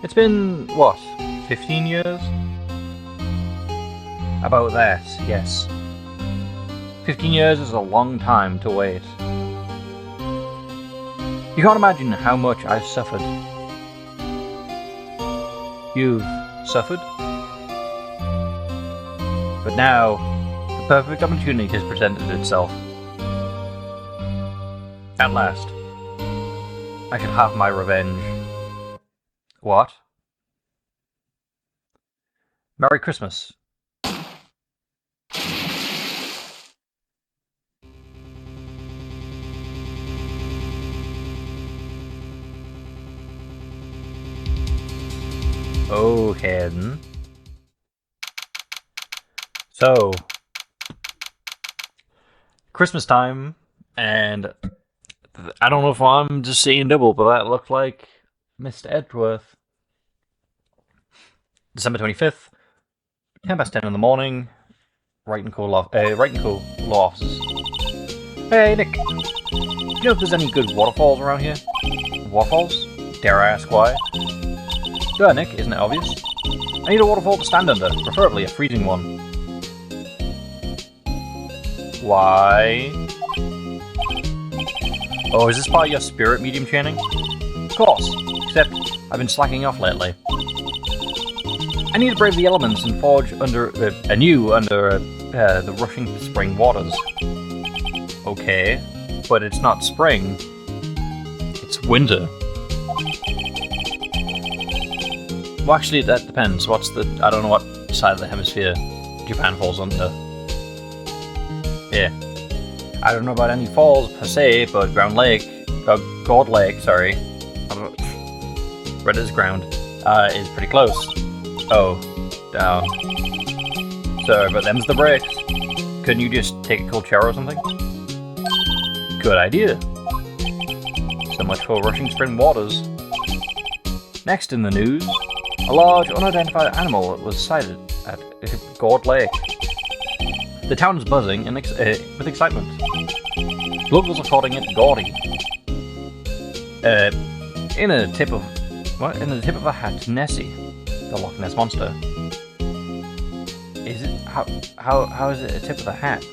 It's been, what, 15 years? About that, yes. 15 years is a long time to wait. You can't imagine how much I've suffered. You've suffered? But now, the perfect opportunity has presented itself. At last, I can have my revenge. What? Merry Christmas. Okay then. So, Christmas time, and I don't know if I'm just seeing double, but that looked like Mr. Edgeworth. December 25th, 10 past 10 in the morning, Wright and Co. Law Offices. Hey, Nick. Do you know if there's any good waterfalls around here? Waterfalls? Dare I ask why? Duh, Nick, isn't it obvious? I need a waterfall to stand under, preferably a freezing one. Why? Oh, is this part of your spirit medium training? Of course, except I've been slacking off lately. I need to brave the elements and forge anew under the rushing spring waters. Okay, but it's not spring. It's winter. Well, actually, that depends. I don't know what side of the hemisphere Japan falls under. Yeah. I don't know about any falls per se, but God Lake, sorry. Red is ground, is pretty close. Oh, down. Sorry, but them's the breaks. Couldn't you just take a cold shower or something? Good idea. So much for rushing spring waters. Next in the news, a large unidentified animal was sighted at God Lake. The town is buzzing with excitement. Locals are calling it Gaudy. In the tip of a hat, Nessie, the Loch Ness monster. Is it how is it a tip of the hat?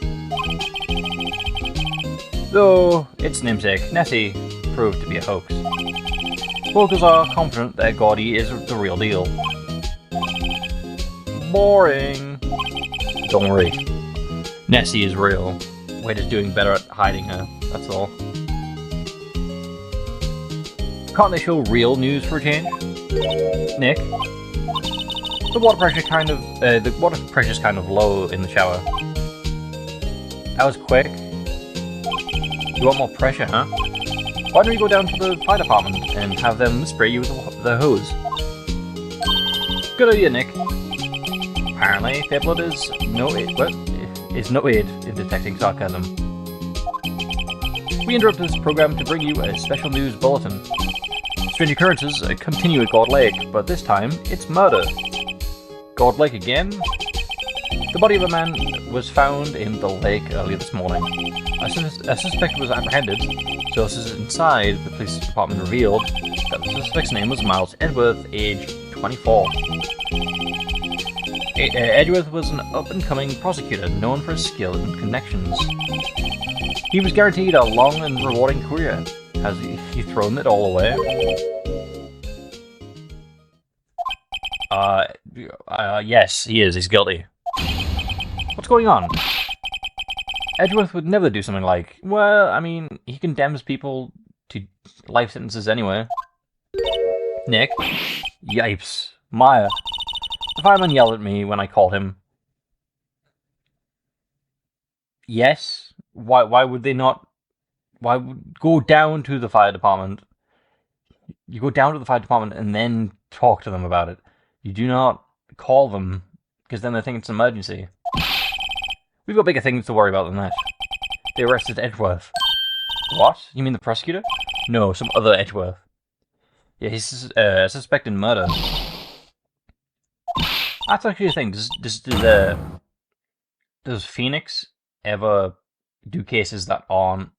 Though its namesake, Nessie, proved to be a hoax. Locals are confident that Gaudy is the real deal. Boring. Don't worry. Nessie is real. We're just doing better at hiding her, that's all. Can't they show real news for a change? Nick? The water pressure's kind of low in the shower. That was quick. You want more pressure, huh? Why don't you go down to the fire department and have them spray you with the hose? Good idea, Nick. Apparently, fair blood is no aid in detecting sarcasm. We interrupt this program to bring you a special news bulletin. Strange occurrences continue at God Lake, but this time it's murder. God Lake again? The body of a man was found in the lake earlier this morning. A suspect was apprehended. Sources inside the police department revealed that the suspect's name was Miles Edgeworth, age 24. Edgeworth was an up-and-coming prosecutor known for his skill and connections. He was guaranteed a long and rewarding career. Has he thrown it all away? Yes, he is. He's guilty. What's going on? Edgeworth would never do something like... Well, I mean, he condemns people to life sentences anyway. Nick? Yipes. Maya. The fireman yelled at me when I called him. Yes? Why would they not... Why would... Go down to the fire department. You go down to the fire department and then talk to them about it. You do not call them, because then they think it's an emergency. We've got bigger things to worry about than that. They arrested Edgeworth. What? You mean the prosecutor? No, some other Edgeworth. Yeah, he's suspected murder. That's actually a thing. Does Phoenix ever do cases that aren't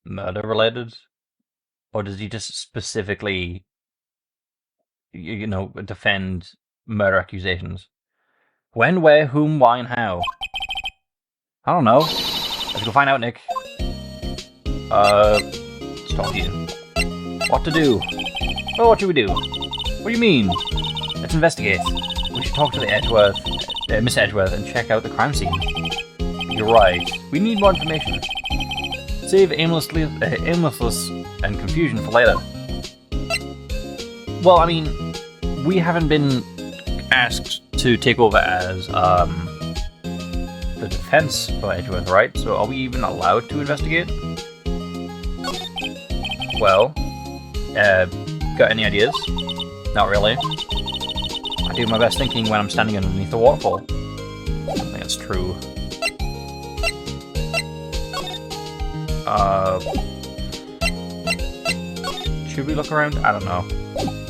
murder related? Or does he just specifically defend murder accusations. When, where, whom, why, and how? I don't know. Let's go find out, Nick. Let's talk to you. What to do? Well, what should we do? What do you mean? Let's investigate. We should talk to the Miss Edgeworth, and check out the crime scene. You're right. We need more information. Save aimlessness and confusion for later. Well, I mean, we haven't been asked to take over as the defense for Edgeworth, right? So are we even allowed to investigate? Well, got any ideas? Not really. I do my best thinking when I'm standing underneath the waterfall. I don't think that's true. Should we look around? I don't know.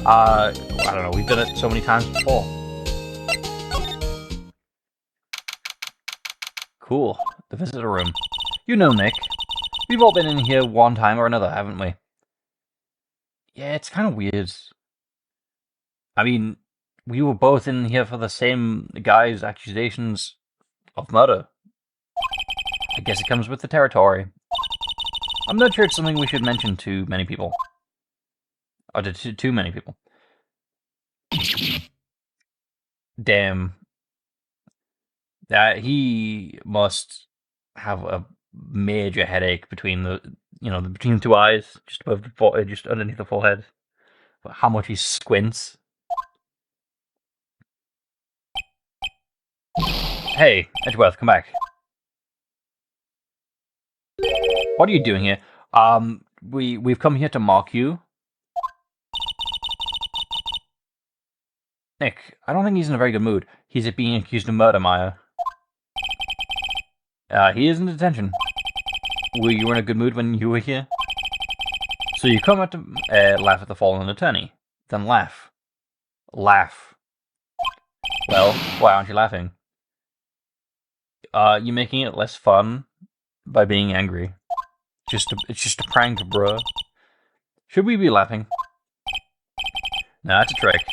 I don't know. We've done it so many times before. Cool. The visitor room. You know, Nick. We've all been in here one time or another, haven't we? Yeah, it's kind of weird. I mean, we were both in here for the same guy's accusations of murder. I guess it comes with the territory. I'm not sure it's something we should mention to many people. Or to too many people. Damn. He must have a major headache between between the two eyes, just above the just underneath the forehead. How much he squints. Hey, Edgeworth, come back. What are you doing here? We've come here to mark you. Nick, I don't think he's in a very good mood. He's being accused of murder, Maya. He is in detention. Were you in a good mood when you were here? So you come out to laugh at the fallen attorney. Then laugh. Laugh. Well, why aren't you laughing? You're making it less fun by being angry. It's just a prank, bruh. Should we be laughing? Nah, that's a trick.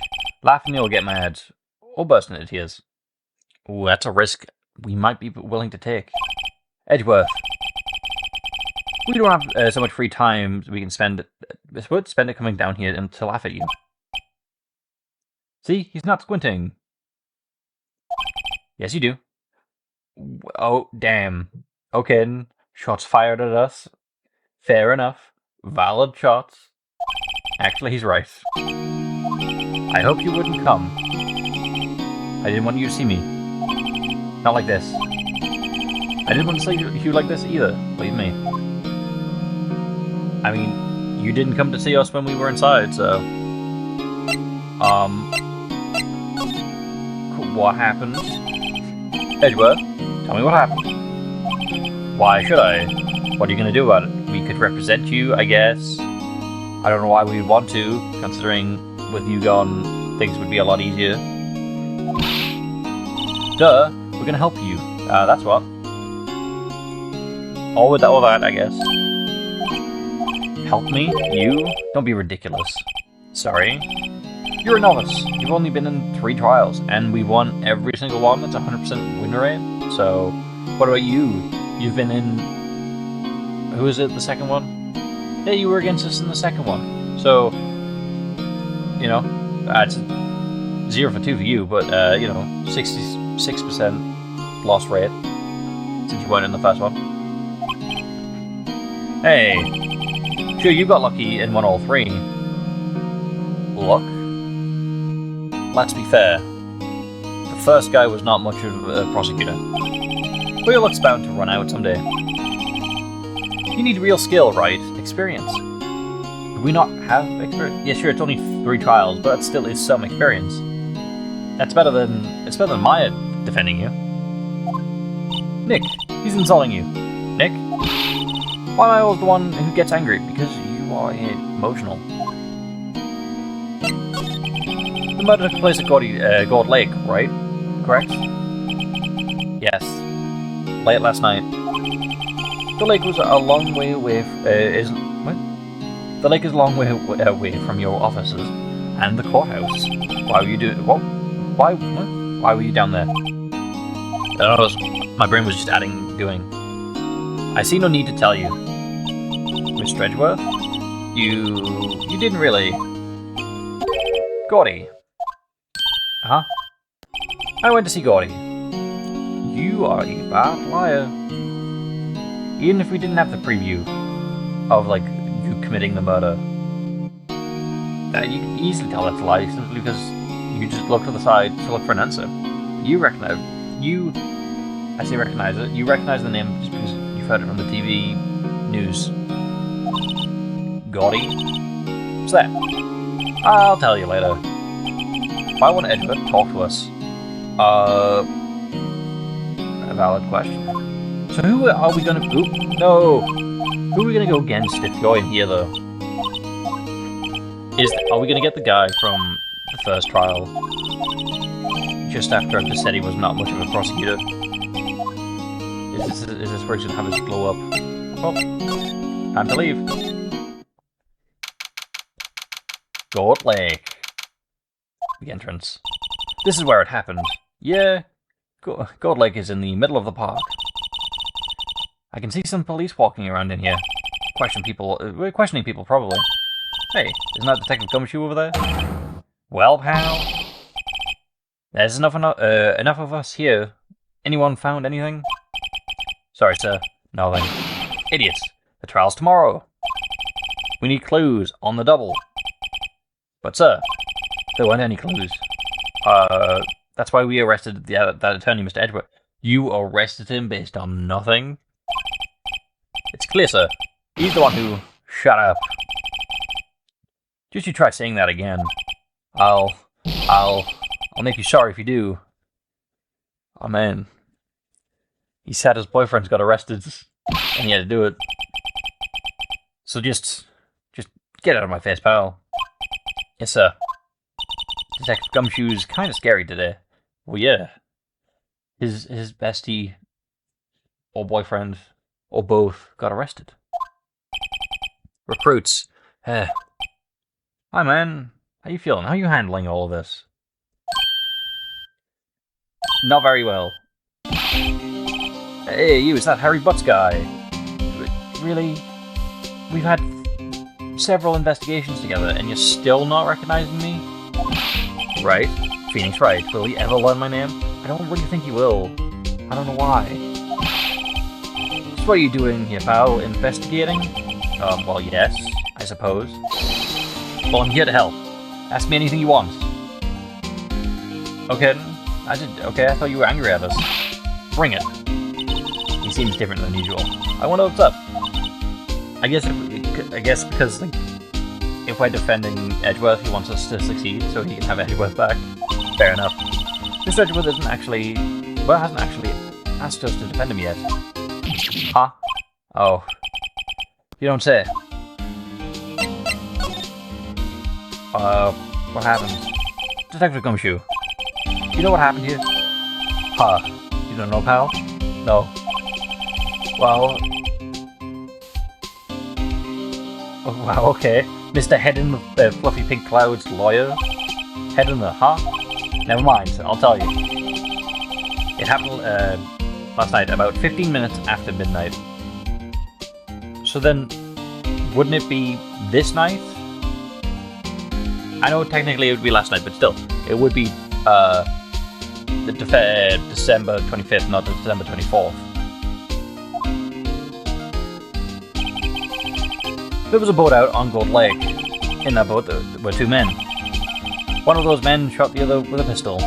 Laughing, you'll get mad. Or burst into tears. Ooh, that's a risk we might be willing to take. Edgeworth. We don't have so much free time we can spend it coming down here and to laugh at you. See? He's not squinting. Yes, you do. Oh, damn. Okay, shots fired at us. Fair enough. Valid shots. Actually, he's right. I hope you wouldn't come. I didn't want you to see me. Not like this. I didn't want to see you like this either, believe me. I mean, you didn't come to see us when we were inside, so... What happened? Edgeworth, tell me what happened. Why should I? What are you going to do about it? We could represent you, I guess. I don't know why we'd want to, considering with you gone, things would be a lot easier. Duh, we're going to help you. That's what. All that, I guess. Help me? You? Don't be ridiculous. Sorry. You're a novice. You've only been in 3 trials, and we won every single one. That's 100% win rate. So, what about you? You've been in... Who is it, the second one? Yeah, you were against us in the second one. So, it's 0 for 2 for you, but, 66% loss rate since you weren't in the first one. Hey, sure, you got lucky and won all 3. Luck? Let's be fair. The first guy was not much of a prosecutor. But your luck's bound to run out someday. You need real skill, right? Experience. Do we not have experience? Yeah, sure, it's only 3 trials, but that still is some experience. It's better than Maya defending you. Nick, he's insulting you. Nick? Why am I always the one who gets angry? Because you are emotional. The murder took place at Gold Lake, right? Correct? Yes. Late last night. The lake was a long way away. The lake is a long way away from your offices. And the courthouse. Why were you doing... What? Why? What? Why were you down there? My brain was just doing. I see no need to tell you. Mr. Edgeworth? You didn't really... Gordy. Huh? I went to see Gordy. You are a bad liar. Even if we didn't have the preview of, like, you committing the murder, you can easily tell that's a lie simply because you just look to the side to look for an answer. You recognize it. You recognize the name just because you've heard it from the TV news. Gordy? What's that? I'll tell you later. Why won't Edgeworth talk to us? A valid question. So who are we gonna... Oop, no! Who are we gonna go against if you're in here, though? Are we gonna get the guy from the first trial? Just after I just said he was not much of a prosecutor? Is this where he's gonna have his glow up? Well, time to leave. Goat Lake. The entrance. This is where it happened. Yeah, Goat Lake is in the middle of the park. I can see some police walking around in here. Questioning people, probably. Hey, isn't that Detective Gumshoe over there? Well, pal. There's enough of us here. Anyone found anything? Sorry, sir. Nothing. Idiots. The trial's tomorrow. We need clues on the double. But, sir, there weren't any clues. That's why we arrested that attorney, Mr. Edgeworth. You arrested him based on nothing? It's clear, sir. He's the one who... Shut up. Just you try saying that again. I'll make you sorry if you do. Oh, man. He's sad his boyfriend's got arrested, and he had to do it. So just get out of my face, pal. Yes, sir. Detective Gumshoe's kind of scary today. Well, yeah. His bestie, or boyfriend, or both, got arrested. Recruits. Hi, man. How you feeling? How are you handling all of this? Not very well. Hey, you, is that Harry Butts guy? Really? We've had several investigations together, and you're still not recognizing me? Right? Phoenix Wright. Will he ever learn my name? I don't really think he will. I don't know why. So what are you doing here, pal? Investigating? Well, yes, I suppose. Well, I'm here to help. Ask me anything you want. Okay, I thought you were angry at us. Bring it. He seems different than usual. I wonder what's up. I guess because, like, if we're defending Edgeworth, he wants us to succeed, so he can have Edgeworth back. Fair enough. Mr. Edgeworth hasn't actually asked us to defend him yet. Huh? Oh. You don't say. What happened? Detective Gumshoe. You know what happened here? Huh. You don't know, pal? No. Well... Oh, wow, okay. Mr. Head in the Fluffy Pink Cloud's lawyer? Head in the... Huh? Never mind, I'll tell you. It happened last night, about 15 minutes after midnight. So then, wouldn't it be this night? I know technically it would be last night, but still, it would be December 25th, not December 24th. There was a boat out on Gold Lake. In that boat, there were two men. One of those men shot the other with a pistol.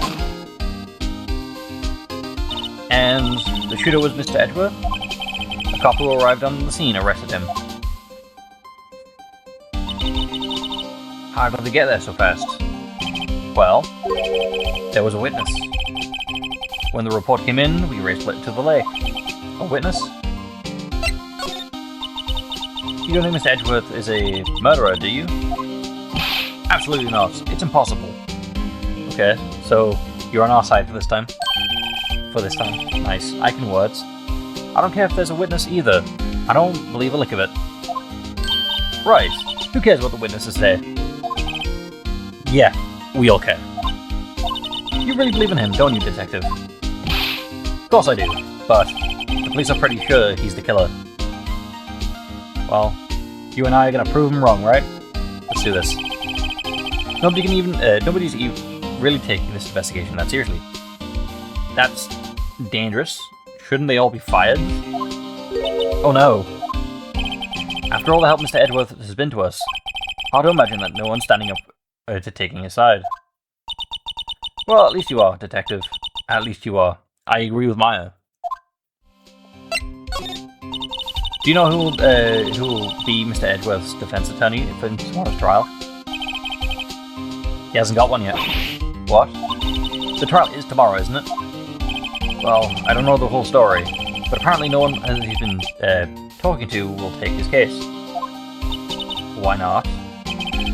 And the shooter was Mr. Edgeworth. A cop who arrived on the scene arrested him. How did they get there so fast? Well, there was a witness. When the report came in, we raced to the lake. A witness? You don't think Mr. Edgeworth is a murderer, do you? Absolutely not. It's impossible. Okay, so you're on our side for this time. Nice. I can words. I don't care if there's a witness either. I don't believe a lick of it. Right. Who cares what the witnesses say? Yeah, we all care. You really believe in him, don't you, Detective? Of course I do, but the police are pretty sure he's the killer. Well, you and I are gonna prove him wrong, right? Let's do this. Nobody's even really taking this investigation that seriously. That's dangerous. Shouldn't they all be fired? Oh no. After all the help Mr. Edgeworth has been to us, hard to imagine that no one's standing up to taking his side. Well, at least you are, Detective. At least you are. I agree with Maya. Do you know who will be Mr. Edgeworth's defense attorney for tomorrow's trial? He hasn't got one yet. What? The trial is tomorrow, isn't it? Well, I don't know the whole story, but apparently no one he's been talking to will take his case. Why not?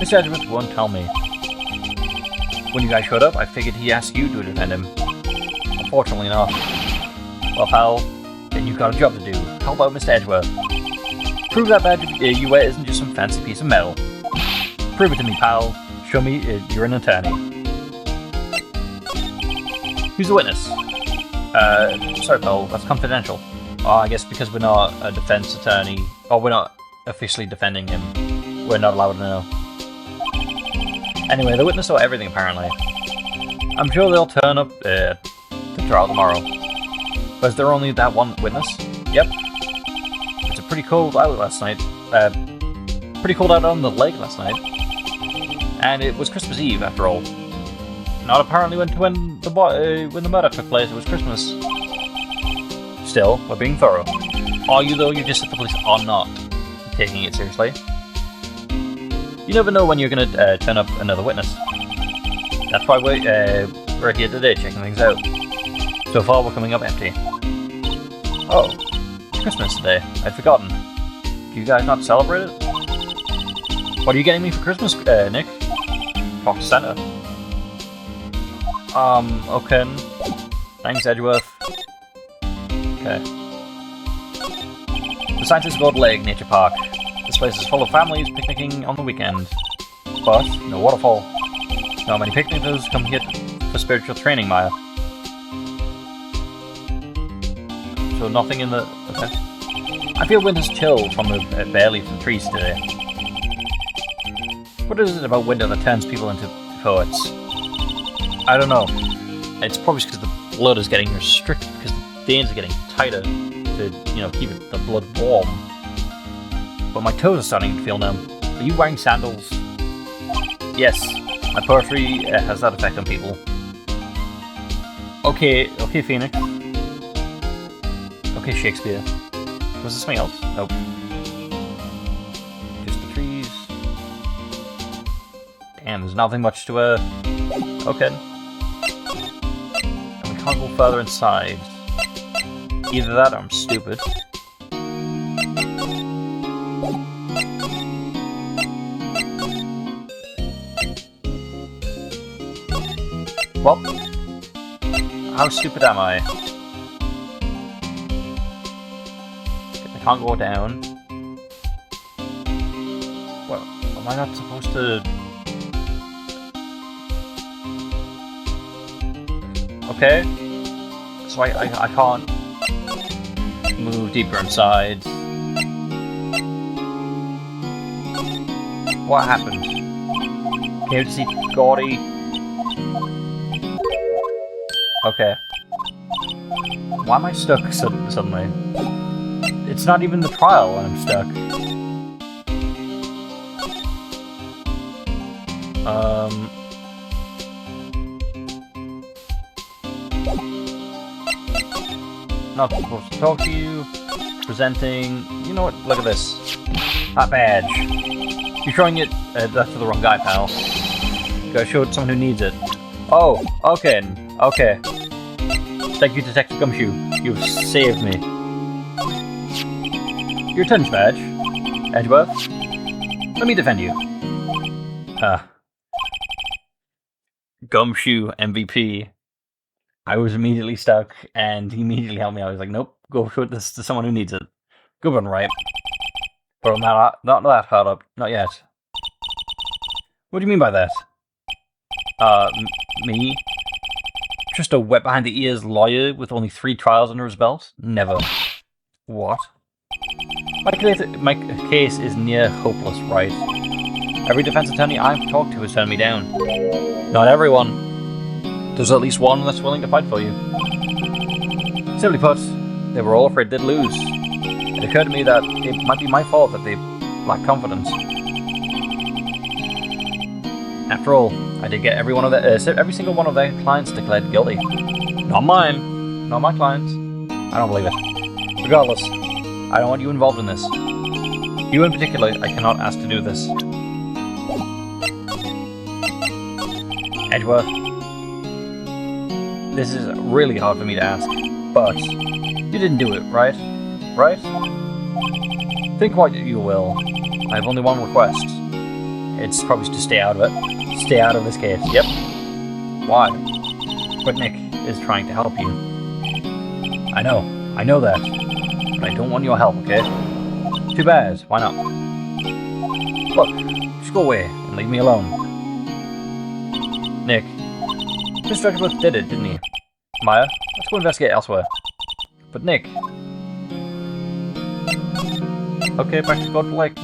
Mr. Edgeworth won't tell me. When you guys showed up, I figured he asked you to defend him. Unfortunately not. Well, pal, then you've got a job to do. Help out Mr. Edgeworth. Prove that badge you wear isn't just some fancy piece of metal. Prove it to me, pal. Show me you're an attorney. Who's the witness? Sorry, pal, that's confidential. Oh, I guess because we're not a defense attorney, or we're not officially defending him, we're not allowed to know. Anyway, the witness saw everything, apparently. I'm sure they'll turn up to trial tomorrow. Was there only that one witness? Yep. It's a pretty cold out last night. Pretty cold out on the lake last night. And it was Christmas Eve, after all. Not apparently when the murder took place, it was Christmas. Still, we're being thorough. Are you, though? You just said the police are not taking it seriously. You never know when you're going to turn up another witness. That's why we're here today, checking things out. So far, we're coming up empty. Oh, it's Christmas today. I'd forgotten. Do you guys not celebrate it? What are you getting me for Christmas, Nick? Talk to Santa. Okay. Thanks, Edgeworth. Okay. The site is Gold Lake Nature Park. This place is full of families picnicking on the weekend. But no waterfall. Not many picnickers come here for spiritual training, Maya. So nothing in the... Okay. I feel winter's chill from the bare leaf from the trees today. What is it about winter that turns people into poets? I don't know. It's probably because the blood is getting restricted, because the veins are getting tighter to, keep the blood warm. But my toes are starting to feel numb. Are you wearing sandals? Yes, my poetry has that effect on people. Okay, Phoenix. Okay, Shakespeare. Was there something else? Nope. Just the trees. Damn, there's nothing much to Okay. And we can't go further inside. Either that or I'm stupid. Well, how stupid am I? I can't go down. Well, am I not supposed to... Okay. So I can't move deeper inside. What happened? Can you see Gordy? Okay. Why am I stuck suddenly? It's not even the trial when I'm stuck. Not supposed to talk to you. Presenting. You know what? Look at this. That badge. You're showing it that to the wrong guy, pal. You gotta show it to someone who needs it. Oh, okay. Okay. Thank you, Detective Gumshoe. You've saved me. Your attorney's badge. Edgeworth. Let me defend you. Gumshoe MVP. I was immediately stuck, and he immediately helped me. I was like, nope, go show this to someone who needs it. Good one, right? But I'm not that hard up. Not yet. What do you mean by that? Me? Just a wet behind the ears lawyer with only 3 trials under his belt? Never. What? My case is near hopeless, right? Every defense attorney I've talked to has turned me down. Not everyone. There's at least one that's willing to fight for you. Simply put, they were all afraid they'd lose. It occurred to me that it might be my fault that they lack confidence. After all, I did get every single one of their clients declared guilty. Not mine. Not my clients. I don't believe it. Regardless, I don't want you involved in this. You in particular, I cannot ask to do this. Edgeworth. This is really hard for me to ask, but you didn't do it, right? Right? Think what you will. I have only one request. It's probably to stay out of it. Stay out of this case. Yep. Why? But Nick is trying to help you. I know that. But I don't want your help, okay? Too bad. Why not? Look, just go away and leave me alone. Nick. Mr. Edgeworth did it, didn't he? Maya, let's go investigate elsewhere. But Nick. Okay, back to God Lake.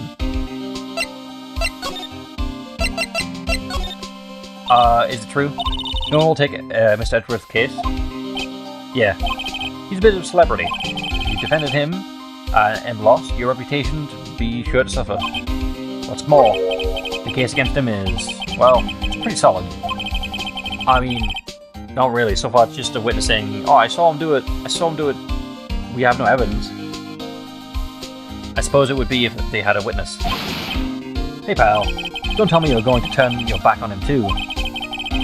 Is it true? No one will take Mr. Edgeworth's case? Yeah. He's a bit of a celebrity. If you defended him and lost, your reputation to be sure to suffer. What's more, the case against him is, well, it's pretty solid. I mean, not really. So far, it's just a witness saying, oh, I saw him do it. I saw him do it. We have no evidence. I suppose it would be if they had a witness. Hey, pal. Don't tell me you're going to turn your back on him, too.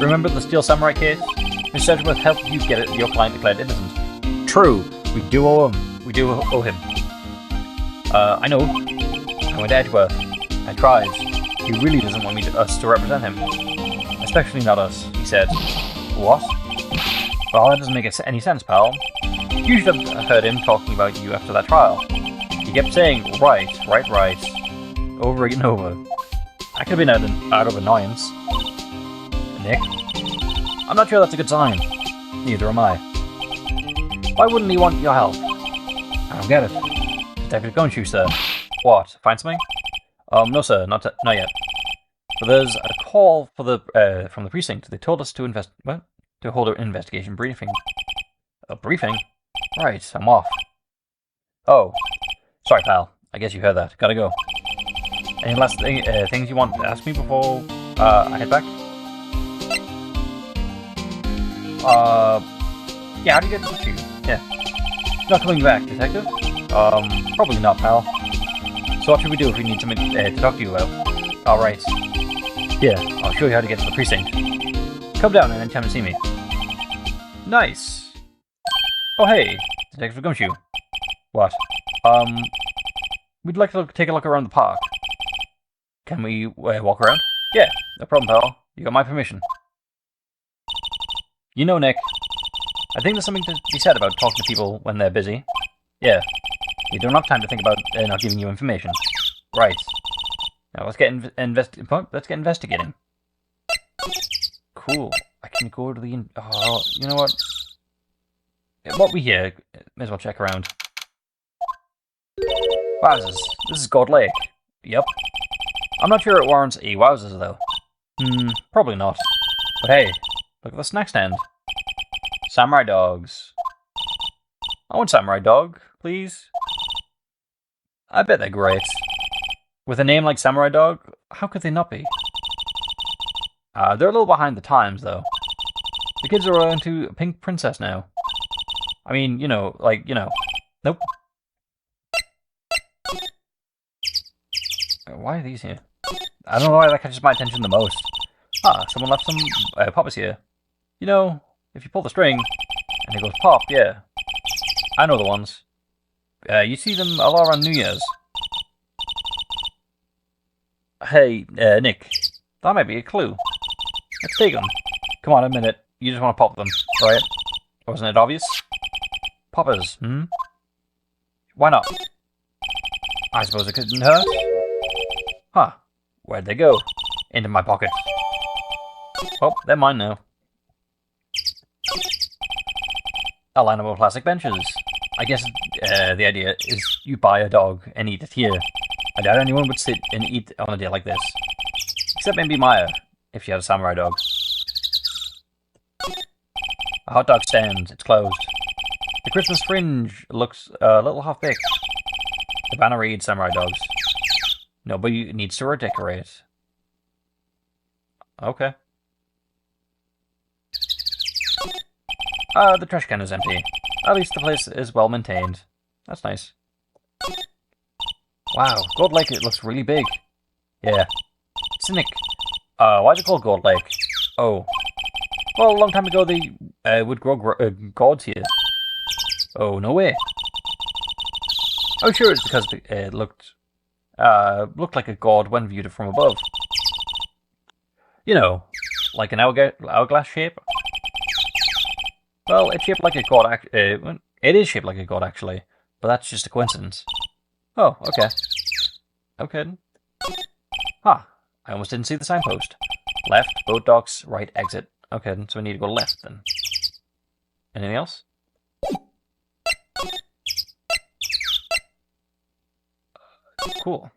Remember the Steel Samurai case? Mr. Edgeworth helped you get your client declared innocent. True. We do owe him. We do owe him. I know. I went to Edgeworth. I tried. He really doesn't want us to represent him. Especially not us, he said. What? Well, that doesn't make any sense, pal. You should have heard him talking about you after that trial. He kept saying, right, over and over. I could have been out of annoyance. Nick? I'm not sure that's a good sign. Neither am I. Why wouldn't he want your help? I don't get it. Detective Gonshu, sir. What? Find something? No, sir, not yet. But there's a call for the from the precinct. They told us to to hold an investigation briefing. A briefing? Right, I'm off. Oh, sorry, pal. I guess you heard that. Gotta go. Any last things you want to ask me before I head back? Yeah, how do you get to you? Yeah. Not coming back, detective? Probably not, pal. So what should we do if we need something to talk to you about? Alright. Yeah, I'll show you how to get to the precinct. Come down and anytime to see me. Nice! Oh hey, Detective Gumshoe. What? We'd like to take a look around the park. Can we walk around? Yeah, no problem, pal. You got my permission. You know, Nick, I think there's something to be said about talking to people when they're busy. Yeah, you don't have time to think about not giving you information. Right. Now let's get investigating. Cool. I can go to the... Oh, you know what? What we hear, may as well check around. Wowzers. This is God Lake. Yep. I'm not sure it warrants a wowzers, though. Probably not. But hey, look at the snack stand. Samurai dogs. I want samurai dog, please. I bet they're great. With a name like Samurai Dog, how could they not be? They're a little behind the times, though. The kids are into Pink Princess now. I mean, Nope. Why are these here? I don't know why that catches my attention the most. Someone left some poppers here. You know, if you pull the string, and it goes pop, yeah. I know the ones. You see them a lot around New Year's. Hey, Nick, that might be a clue. Let's take them. Come on, admit it. You just want to pop them, right? Wasn't it obvious? Poppers, Why not? I suppose it couldn't hurt. Huh. Where'd they go? Into my pocket. Oh, they're mine now. A line of plastic benches. I guess the idea is you buy a dog and eat it here. I doubt anyone would sit and eat on a day like this. Except maybe Maya, if she had a samurai dog. A hot dog stand. It's closed. The Christmas fringe looks a little half-baked. The banner reads samurai dogs. Nobody needs to redecorate. Okay. The trash can is empty. At least the place is well maintained. That's nice. Wow, Gold Lake, it looks really big. Yeah. Cynic. Why is it called Gold Lake? Oh. Well, a long time ago they would grow gourds here. Oh, no way. Oh, sure, it's because it looked like a gourd when viewed from above. You know, like an hourglass shape. Well, it's shaped like a gourd. It is shaped like a gourd, actually, but that's just a coincidence. Oh, okay. Okay. Ah, I almost didn't see the signpost. Left, boat docks, right, exit. Okay, so we need to go left then. Anything else? Cool.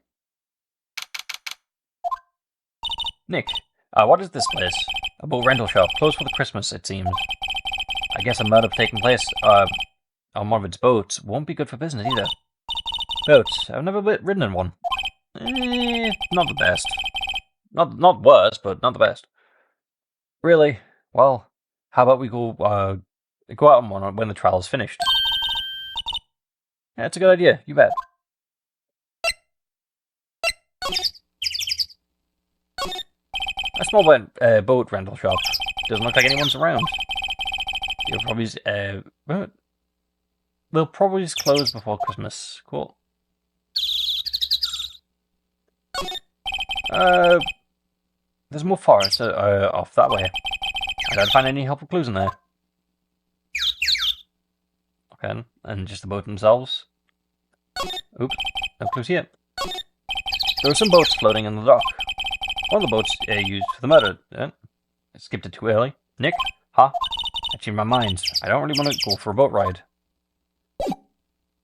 Nick, what is this place? A boat rental shop, closed for the Christmas, it seems. I guess a murder taking place on one of its boats won't be good for business either. Boats? I've never ridden in one. Not the best. Not worse, but not the best. Really? Well, how about we go out on one when the trial's finished? Yeah, that's a good idea. You bet. A small boat rental shop. Doesn't look like anyone's around. They'll probably just close before Christmas. Cool. There's more forest off that way. I don't find any helpful clues in there. Okay, and just the boat themselves. Oops, no clues here. There are some boats floating in the dock. One of the boats used for the murder. I skipped it too early. Nick? Huh? I changed my mind. I don't really want to go for a boat ride.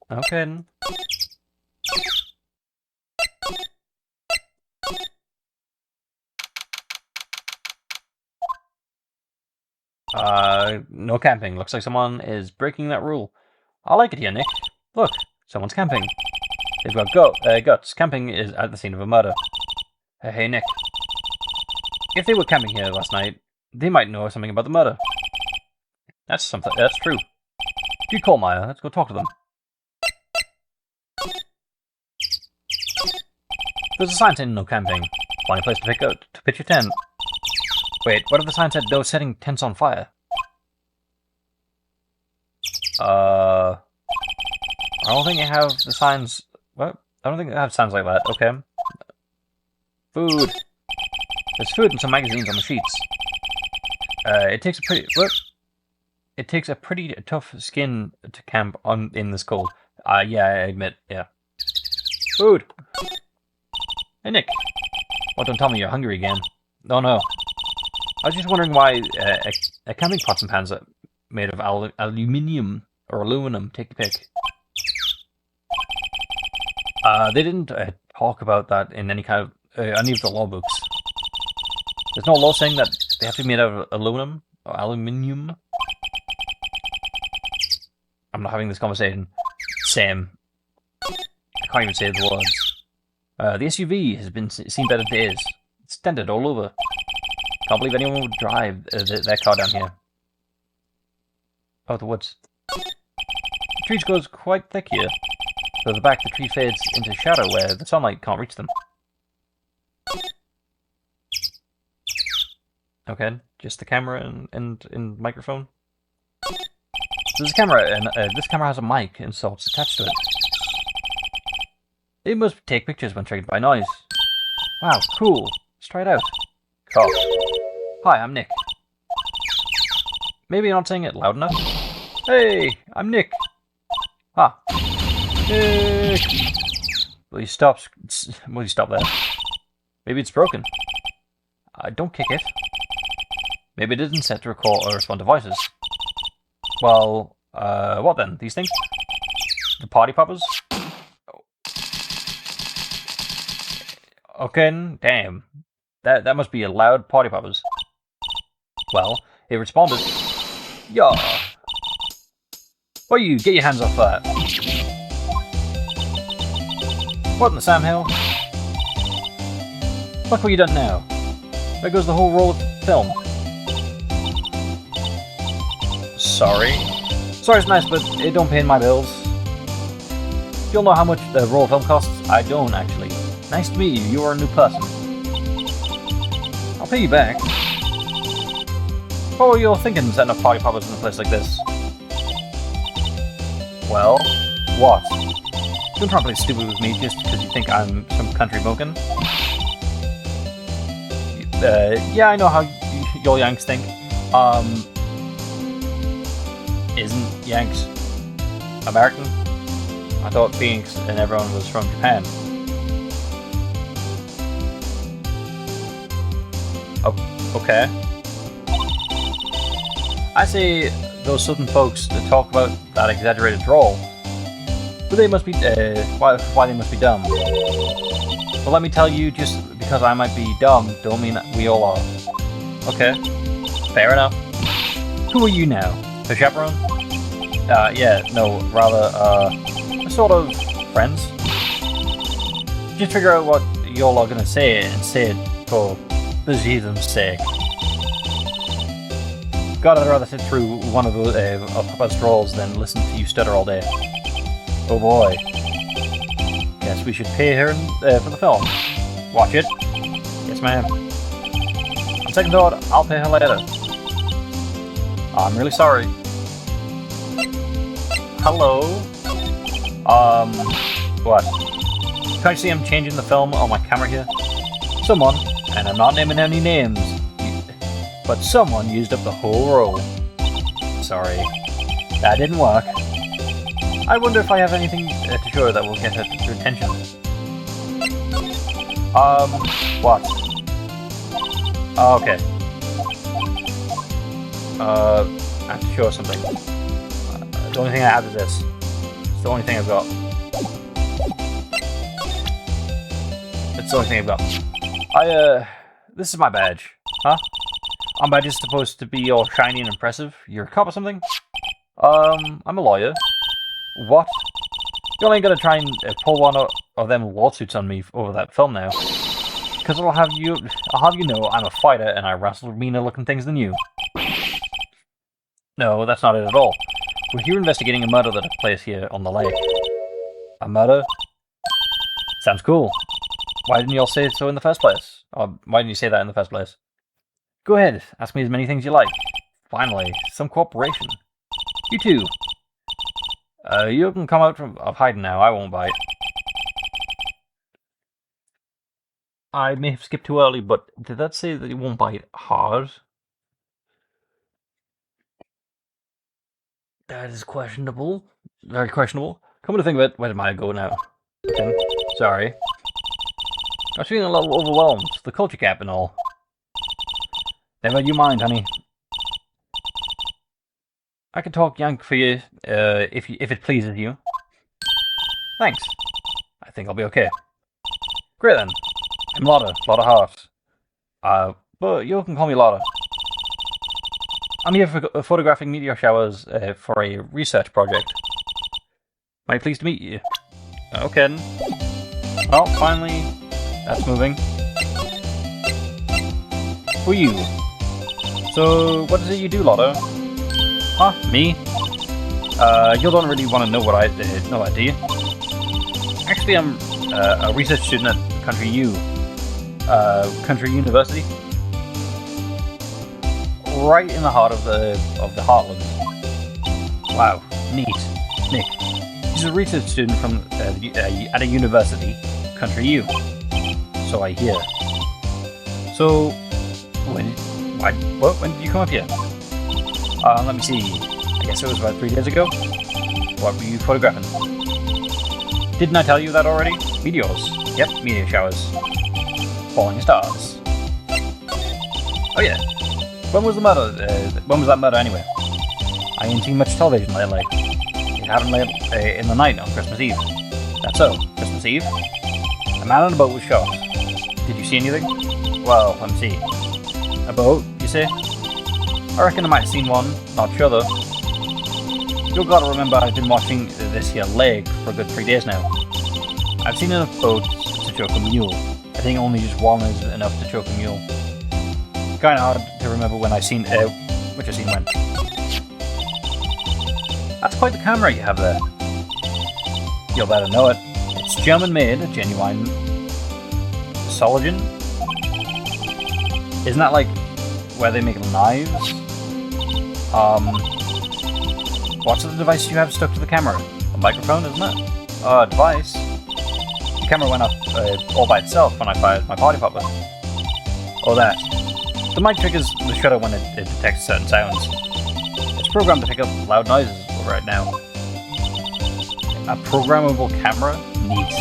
Okay. No camping. Looks like someone is breaking that rule. I like it here, Nick. Look, someone's camping. They've got guts. Camping is at the scene of a murder. Hey, Nick. If they were camping here last night, they might know something about the murder. That's true. Good call, Maya. Let's go talk to them. There's a sign saying no camping. Find a place to pitch your tent. Wait, what if the sign said no setting tents on fire? I don't think they have the signs. What? I don't think they have signs like that. Okay. Food. There's food and some magazines on the sheets. It takes a pretty tough skin to camp in this cold. Yeah, I admit. Yeah. Food. Hey, Nick. Well, don't tell me you're hungry again. Oh, no. I was just wondering why a camping pots and pans are made of aluminium or aluminum. Take your pick. They didn't talk about that in any of the law books. There's no law saying that they have to be made out of aluminum or aluminium. I'm not having this conversation. Same. I can't even say the words. The SUV has seen better days. It's dented all over. Can't believe anyone would drive their car down here. Oh, the woods. The trees grows quite thick here. Further back, the tree fades into shadow where the sunlight can't reach them. Okay, just the camera and microphone. There's a camera, and this camera has a mic, and so it's attached to it. It must take pictures when triggered by noise. Wow, cool. Let's try it out. Cough. Hi, I'm Nick. Maybe I'm not saying it loud enough. Hey, I'm Nick. Ah. Nick. Will you stop there? Maybe it's broken. Don't kick it. Maybe it isn't set to record or respond to voices. Well, what then? These things? The party poppers? Okay, damn. That must be a loud party poppers. Well, it responded. Yeah. What you? Get your hands off that. What in the Sam Hill? Look what you done now. There goes the whole roll of film. Sorry. Sorry's nice, but it don't pay my bills. You'll know how much the roll of film costs? I don't, actually. Nice to meet you. You are a new person. I'll pay you back. What were you all thinking setting up party poppers in a place like this? Well, what? Don't try to play stupid with me just because you think I'm some country bumpkin. Yeah, I know how y'all Yanks think. Isn't Yanks American? I thought Phoenix and everyone was from Japan. Oh, okay. I say those southern folks that talk about that exaggerated drawl, but they must be, why they must be dumb. Well, let me tell you, just because I might be dumb, don't mean that we all are. Okay, fair enough. Who are you now? The chaperone? Yeah, no, rather, sort of friends. Just figure out what y'all are gonna say and say it for the heathen's sake. God, I'd rather sit through one of those Papa's trolls than listen to you stutter all day. Oh boy. Yes, we should pay her for the film. Watch it. Yes, ma'am. On second thought, I'll pay her later. I'm really sorry. Hello? What? Can I see I'm changing the film on my camera here? Someone, and I'm not naming any names, but someone used up the whole roll. Sorry. That didn't work. I wonder if I have anything to show her that will get her attention. What? Oh, okay. I have to show her something. The only thing I have is this. It's the only thing I've got. It's the only thing I've got. This is my badge. Huh? My badge is supposed to be all shiny and impressive. You're a cop or something? I'm a lawyer. What? You ain't gonna try and pull one of them lawsuits on me over that film now. Because I'll have you know I'm a fighter and I wrestle meaner looking things than you. No, that's not it at all. We're here investigating a murder that took place here on the lake. A murder? Sounds cool. Why didn't you all say so in the first place? Or why didn't you say that in the first place? Go ahead, ask me as many things you like. Finally, some cooperation. You too. You can come out of hiding now, I won't bite. I may have skipped too early, but did that say that it won't bite hard? That is questionable. Very questionable. Come to think of it, where did mine go now? Okay. Sorry. I was feeling a little overwhelmed. The culture gap and all. Never you mind, honey. I can talk yank for you, if it pleases you. Thanks. I think I'll be okay. Great then. I'm Lotta Hart. But you can call me Lotta. I'm here for photographing meteor showers for a research project. Am I pleased to meet you? Okay. Well, finally, that's moving. Who are you? So, what is it you do, Lotta? Huh? Me? You don't really want to know what I know that, do you? Actually, I'm a research student at Country University. Right in the heart of the heartland. Wow, neat. Nick. He's a research student from at a university, Country U. So I hear. So, when did you come up here? Let me see. I guess it was about 3 days ago. What were you photographing? Didn't I tell you that already? Meteors. Yep, meteor showers. Falling stars. Oh yeah. When was the murder? When was that murder anyway? I ain't seen much television lately. It happened late in the night on Christmas Eve. That's so. Christmas Eve? A man on a boat was shot. Did you see anything? Well, let me see. A boat, you say? I reckon I might have seen one. Not sure though. You've got to remember I've been watching this here leg for a good 3 days now. I've seen enough boats to choke a mule. I think only just one is enough to choke a mule. Kinda hard to remember when I've seen, which I've seen when. That's quite the camera you have there. You'll better know it. It's German made, a genuine Soligen. Isn't that like where they make knives? What's the device you have stuck to the camera? A microphone, isn't it? Device. The camera went off all by itself when I fired my party popper. Oh, that. The mic triggers the shutter when it detects certain sounds. It's programmed to pick up loud noises right now. A programmable camera? Neat.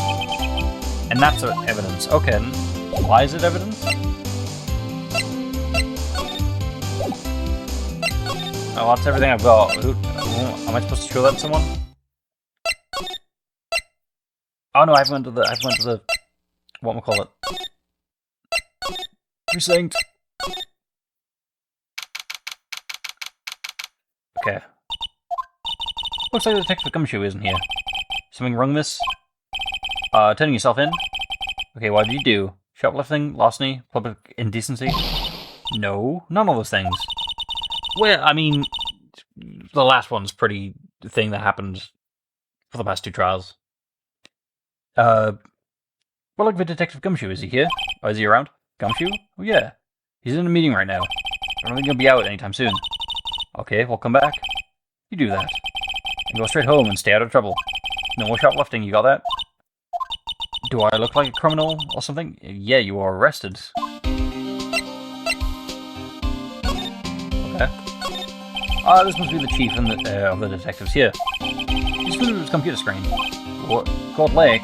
And that's evidence. Okay, why is it evidence? Oh, that's everything I've got. Am I supposed to show that to someone? Oh no, I went to the what am I call it? Precinct. Okay. Looks like the detective Gumshoe isn't here. Something wrong, miss? Turning yourself in? Okay, what did you do? Shoplifting? Larceny? Public indecency? No, none of those things. Well, I mean, the last one's pretty thing that happened for the past 2 trials. Well, look for Detective Gumshoe. Is he here? Or is he around? Gumshoe? Oh, yeah. He's in a meeting right now. I don't think he'll be out anytime soon. Okay, we'll come back. You do that. And go straight home and stay out of trouble. No more shoplifting, you got that? Do I look like a criminal or something? Yeah, you are arrested. Okay. This must be the chief and of the detectives here. He's glued to his computer screen. What? Cold Lake?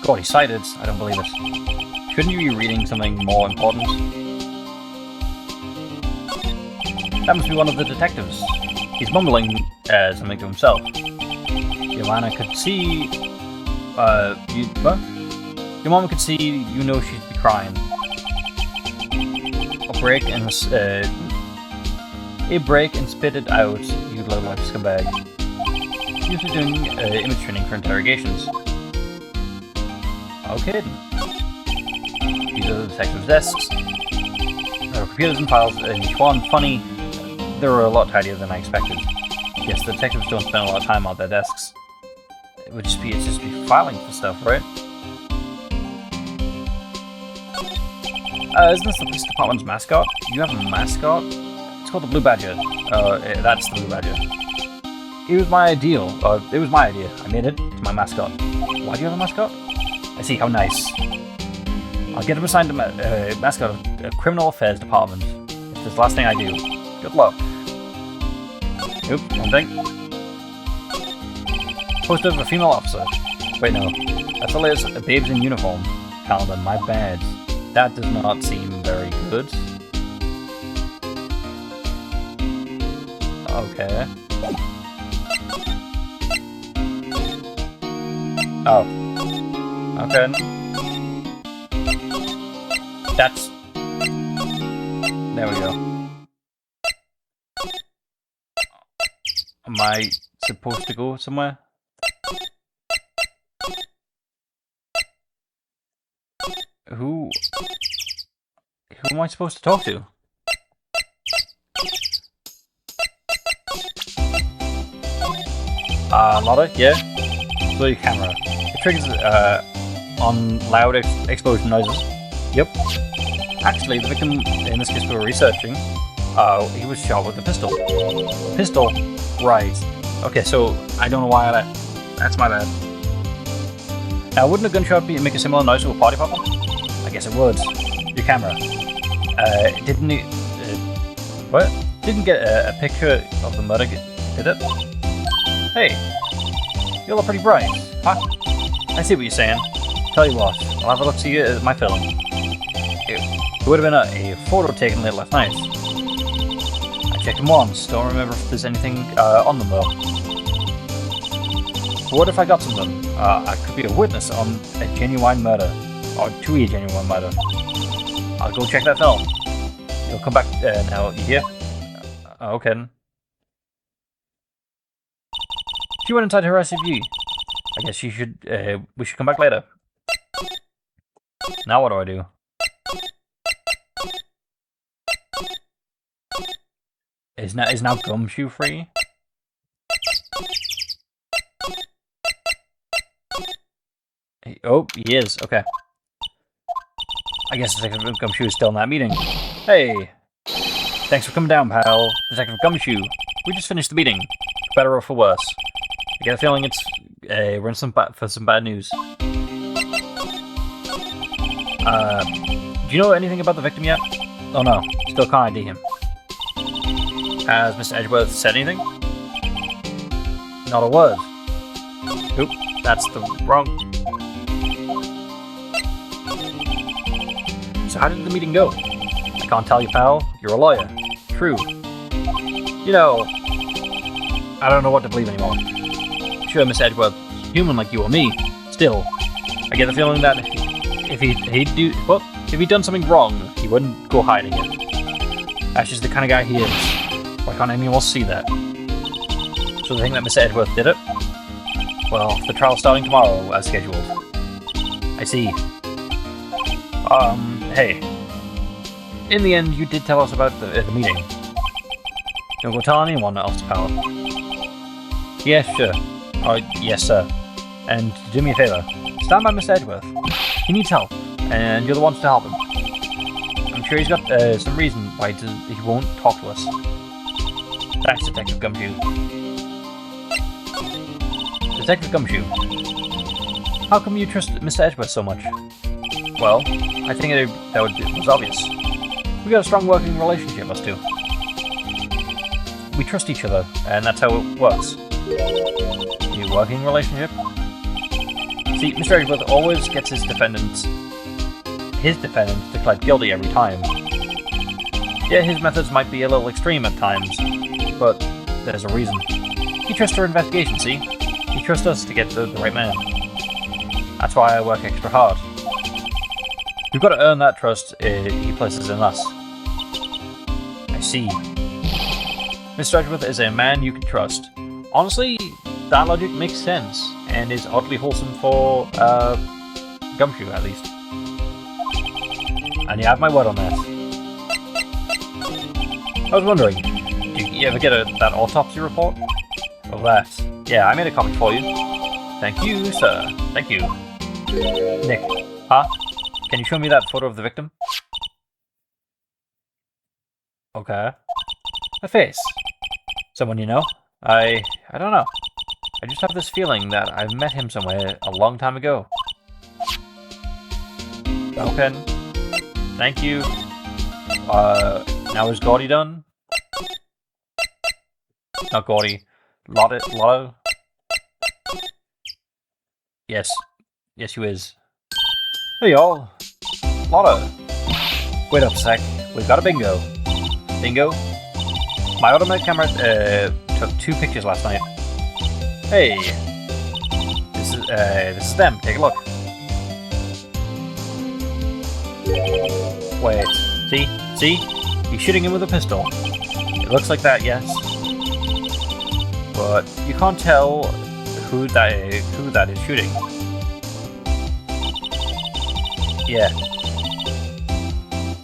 God, he's sighted. I don't believe it. Shouldn't you be reading something more important? That must be one of the detectives. He's mumbling something to himself. Joanna could see... what? Your mama could see, you know she'd be crying. A break and spit it out, you little life scumbag. Usually doing image training for interrogations. Okay then. These are the detectives' desks. There are computers and files in each one. Funny, they were a lot tidier than I expected. Yes, the detectives don't spend a lot of time on their desks. It'd just be filing for stuff, right? Isn't this the police department's mascot? You have a mascot? It's called the Blue Badger. That's the Blue Badger. It was my ideal. It was my idea. I made it. It's my mascot. Why do you have a mascot? I see. How nice. I'll get him assigned a mascot of a criminal affairs department. It's the last thing I do. Good luck. Oop, wrong thing. Poster of a female officer. Wait, no. That's the latest babes in uniform calendar. My bad. That does not seem very good. Okay. Oh. Okay. That's... There we go. Am I supposed to go somewhere? Who am I supposed to talk to? Lotta? Yeah? Blow your camera. It triggers on loud explosion noises. Yep. Actually, the victim in this case we were researching, he was shot with a pistol. Pistol? Right. Okay, so I don't know why that's my bad. Now, wouldn't a gunshot make a similar noise to a party popper? I guess it would. Your camera. Didn't it... what? Didn't get a picture of the murder, did it? Hey, you look pretty bright. Huh? I see what you're saying. Tell you what, I'll have a look-see at my film. It would have been a photo taken late last night. checked them once. Don't remember if there's anything on them, though. But what if I got some of them? I could be a witness on a genuine murder. Or to a genuine murder. I'll go check that film. You'll come back now, you hear? Okay. She went inside her SUV. I guess we should come back later. Now what do I do? Is now Gumshoe free? Oh, he is. Okay. I guess Detective Gumshoe is still in that meeting. Hey! Thanks for coming down, pal. Detective Gumshoe. We just finished the meeting. For better or for worse. I get a feeling it's we're in for some bad news. Do you know anything about the victim yet? Oh no, still can't ID him. Has Mr. Edgeworth said anything? Not a word. Oop, that's the wrong... So how did the meeting go? I can't tell you, pal. You're a lawyer. True. You know, I don't know what to believe anymore. Sure, Miss Edgeworth, human like you or me. Still, I get the feeling that if he'd done something wrong, he wouldn't go hiding it. That's just the kind of guy he is. Why can't anyone else see that? So they think that Miss Edgeworth did it? Well, the trial's starting tomorrow, as scheduled. I see. Hey. In the end, you did tell us about the meeting. Don't go tell anyone else, pal. Yeah, sure. Yes, sir. And do me a favor. Stand by Mr. Edgeworth. He needs help, and you're the ones to help him. I'm sure he's got some reason why he won't talk to us. Thanks, Detective Gumshoe. Detective Gumshoe. How come you trust Mr. Edgeworth so much? Well, I think it was obvious. We got a strong working relationship, us two. We trust each other, and that's how it works. A working relationship? See, Mr. Edgeworth always gets his defendants declared guilty every time. Yeah, his methods might be a little extreme at times, but there's a reason. He trusts our investigation, see? He trusts us to get the right man. That's why I work extra hard. We've got to earn that trust he places in us. I see. Mr. Edgeworth is a man you can trust. Honestly, that logic makes sense, and is oddly wholesome for, Gumshoe, at least. And you have my word on that. I was wondering, did you ever get that autopsy report? Of that? Yeah, I made a copy for you. Thank you, sir. Thank you. Nick. Huh? Can you show me that photo of the victim? Okay. A face. Someone you know? I don't know. I just have this feeling that I've met him somewhere a long time ago. Okay. Thank you. Now is Gordy done? Not Gordy. Lotto? Yes. Yes, you is. Hey y'all. Lotto. Wait up a sec. We've got a bingo. Bingo? My automatic camera took 2 pictures last night. Hey. This is them. Take a look. Wait. See? See? He's shooting him with a pistol. It looks like that, yes. But you can't tell who that is shooting. Yeah.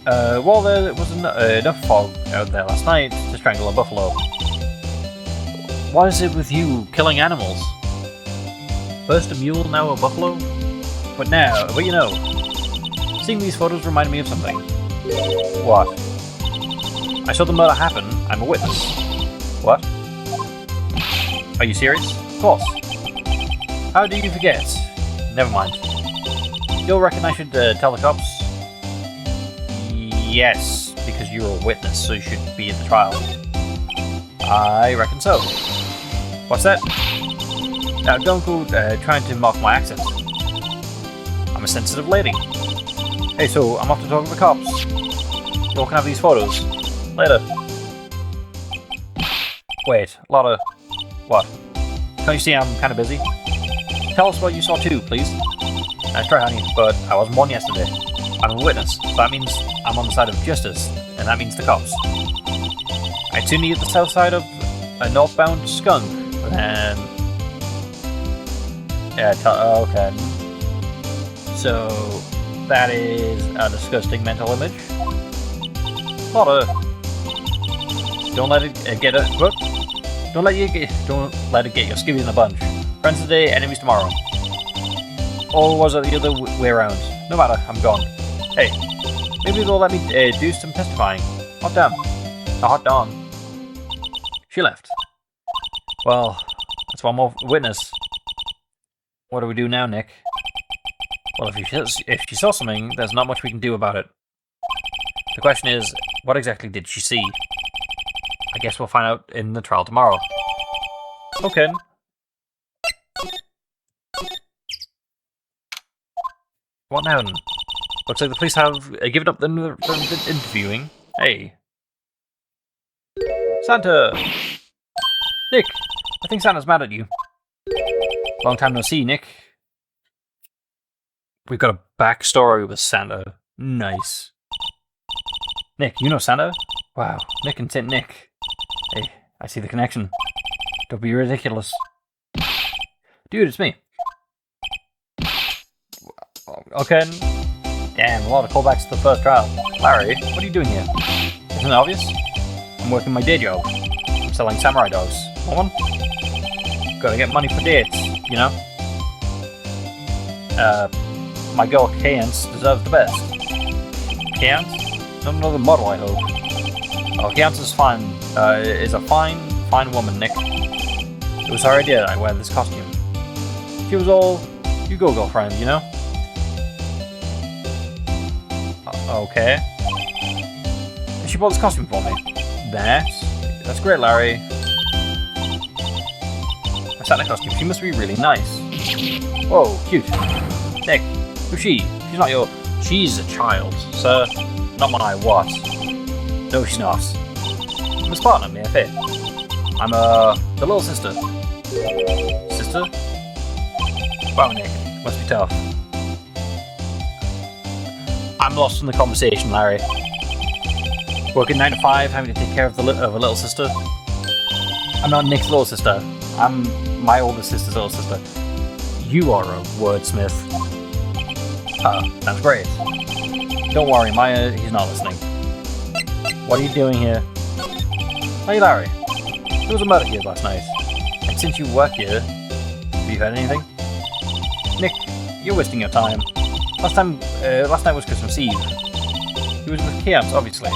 Well, there wasn't enough fog out there last night to strangle a buffalo. What is it with you killing animals? First a mule, now a buffalo? But you know, seeing these photos reminded me of something. What? I saw the murder happen. I'm a witness. What? Are you serious? Of course. How do you forget? Never mind. You'll reckon I should tell the cops? Yes, because you're a witness, so you should be at the trial. I reckon so. What's that? Now, don't go trying to mock my accent. I'm a sensitive lady. Hey, so I'm off to talk to the cops. You all can have these photos. Later. Wait, a lot of... What? Can't you see I'm kind of busy? Tell us what you saw too, please. Nice try, honey, but I wasn't born yesterday. I'm a witness, so that means I'm on the side of justice, and that means the cops. I'd seen you at the south side of a northbound skunk, and... Yeah, okay. So, that is a disgusting mental image. Not a... Don't let it get it... What? Don't let it get your skivvies in a bunch. Friends today, enemies tomorrow. Or was it the other way around? No matter, I'm gone. Hey, maybe they'll let me do some testifying. Hot damn. A hot darn. She left. Well, that's one more witness. What do we do now, Nick? Well, if she saw something, there's not much we can do about it. The question is, what exactly did she see? I guess we'll find out in the trial tomorrow. Okay. What now? Looks like the police have given up the interviewing. Hey. Santa! Nick! I think Santa's mad at you. Long time no see, Nick. We've got a backstory with Santa. Nice. Nick, you know Santa? Wow, Nick and Saint Nick. Hey, I see the connection. Don't be ridiculous. Dude, it's me. Okay. Damn, a lot of callbacks to the first trial. Larry, what are you doing here? Isn't it obvious? I'm working my day job. I'm selling samurai dogs. Want one? Gotta get money for dates, you know? My girl Kance deserves the best. Kance? Not another model, I hope. Oh, Kance is fine. Is a fine woman, Nick. It was her idea I wear this costume. She was all, you go girlfriend, you know? Okay. And she bought this costume for me. That's great, Larry. A Santa costume. She must be really nice. Whoa, cute. Nick, who's she? She's not your... She's a child, sir. Not my what? No, she's not. I'm a Spartan, may I say? I'm the little sister. Sister? Wow, Nick. Must be tough. I'm lost in the conversation, Larry. Working 9 to 5, having to take care of a little sister. I'm not Nick's little sister. I'm my older sister's little sister. You are a wordsmith. That's great. Don't worry, Maya, he's not listening. What are you doing here? Hey, Larry. There was a murder here last night. And since you work here, have you heard anything? Nick, you're wasting your time. Last night was Christmas Eve. He was with Camps, obviously.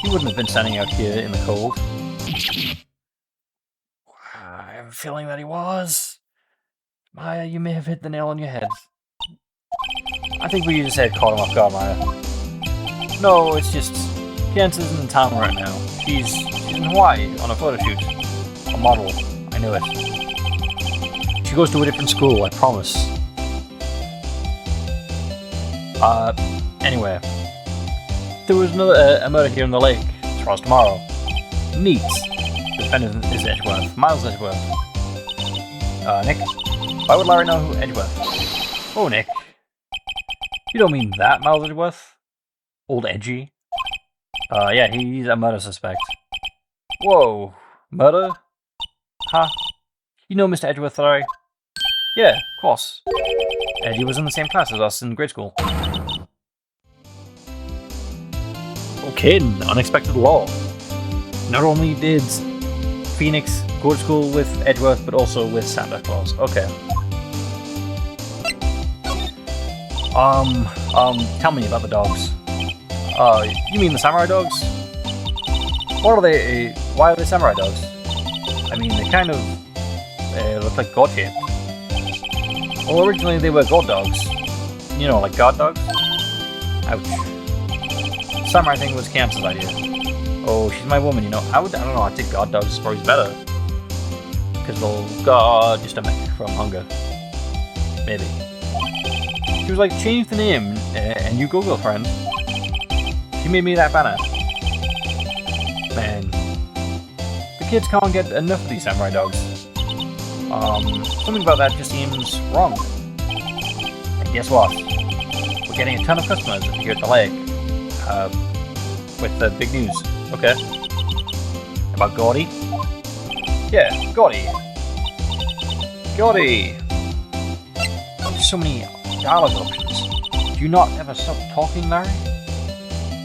He wouldn't have been standing out here in the cold. I have a feeling that he was. Maya, you may have hit the nail on your head. I think we just had caught him off guard, Maya. No, it's just... Camps isn't in town right now. She's in Hawaii on a photo shoot. A model. I knew it. She goes to a different school, I promise. Anyway. There was a murder here in the lake. Trial's tomorrow. Neat. The defendant is Edgeworth. Miles Edgeworth. Nick? Why would Larry know who Edgeworth? Oh, Nick. You don't mean that, Miles Edgeworth? Old Edgy? Yeah, he's a murder suspect. Whoa. Murder? Huh? You know Mr. Edgeworth, Larry? Yeah, of course. Eddie was in the same class as us in grade school. Okay, unexpected law. Not only did Phoenix go to school with Edgeworth, but also with Santa Claus. Okay. Tell me about the dogs. You mean the samurai dogs? What are they? Why are they samurai dogs? I mean, they kind of look like god-shaped. Well, originally they were god dogs. You know, like guard dogs? Ouch. Samurai thing was Camp's idea. Oh, she's my woman, you know. I don't know, I'd take god dogs, probably better. Because they'll guard your stomach from hunger. Maybe. She was like, change the name, and you go, girlfriend. She made me that banner. Man. Good kids can't get enough of these samurai dogs. Something about that just seems wrong. And guess what? We're getting a ton of customers here at the lake. With the big news. Okay. About Gordy? Yeah, Gordy. Gordy! There's so many dialogue options. Do you not ever stop talking, Larry?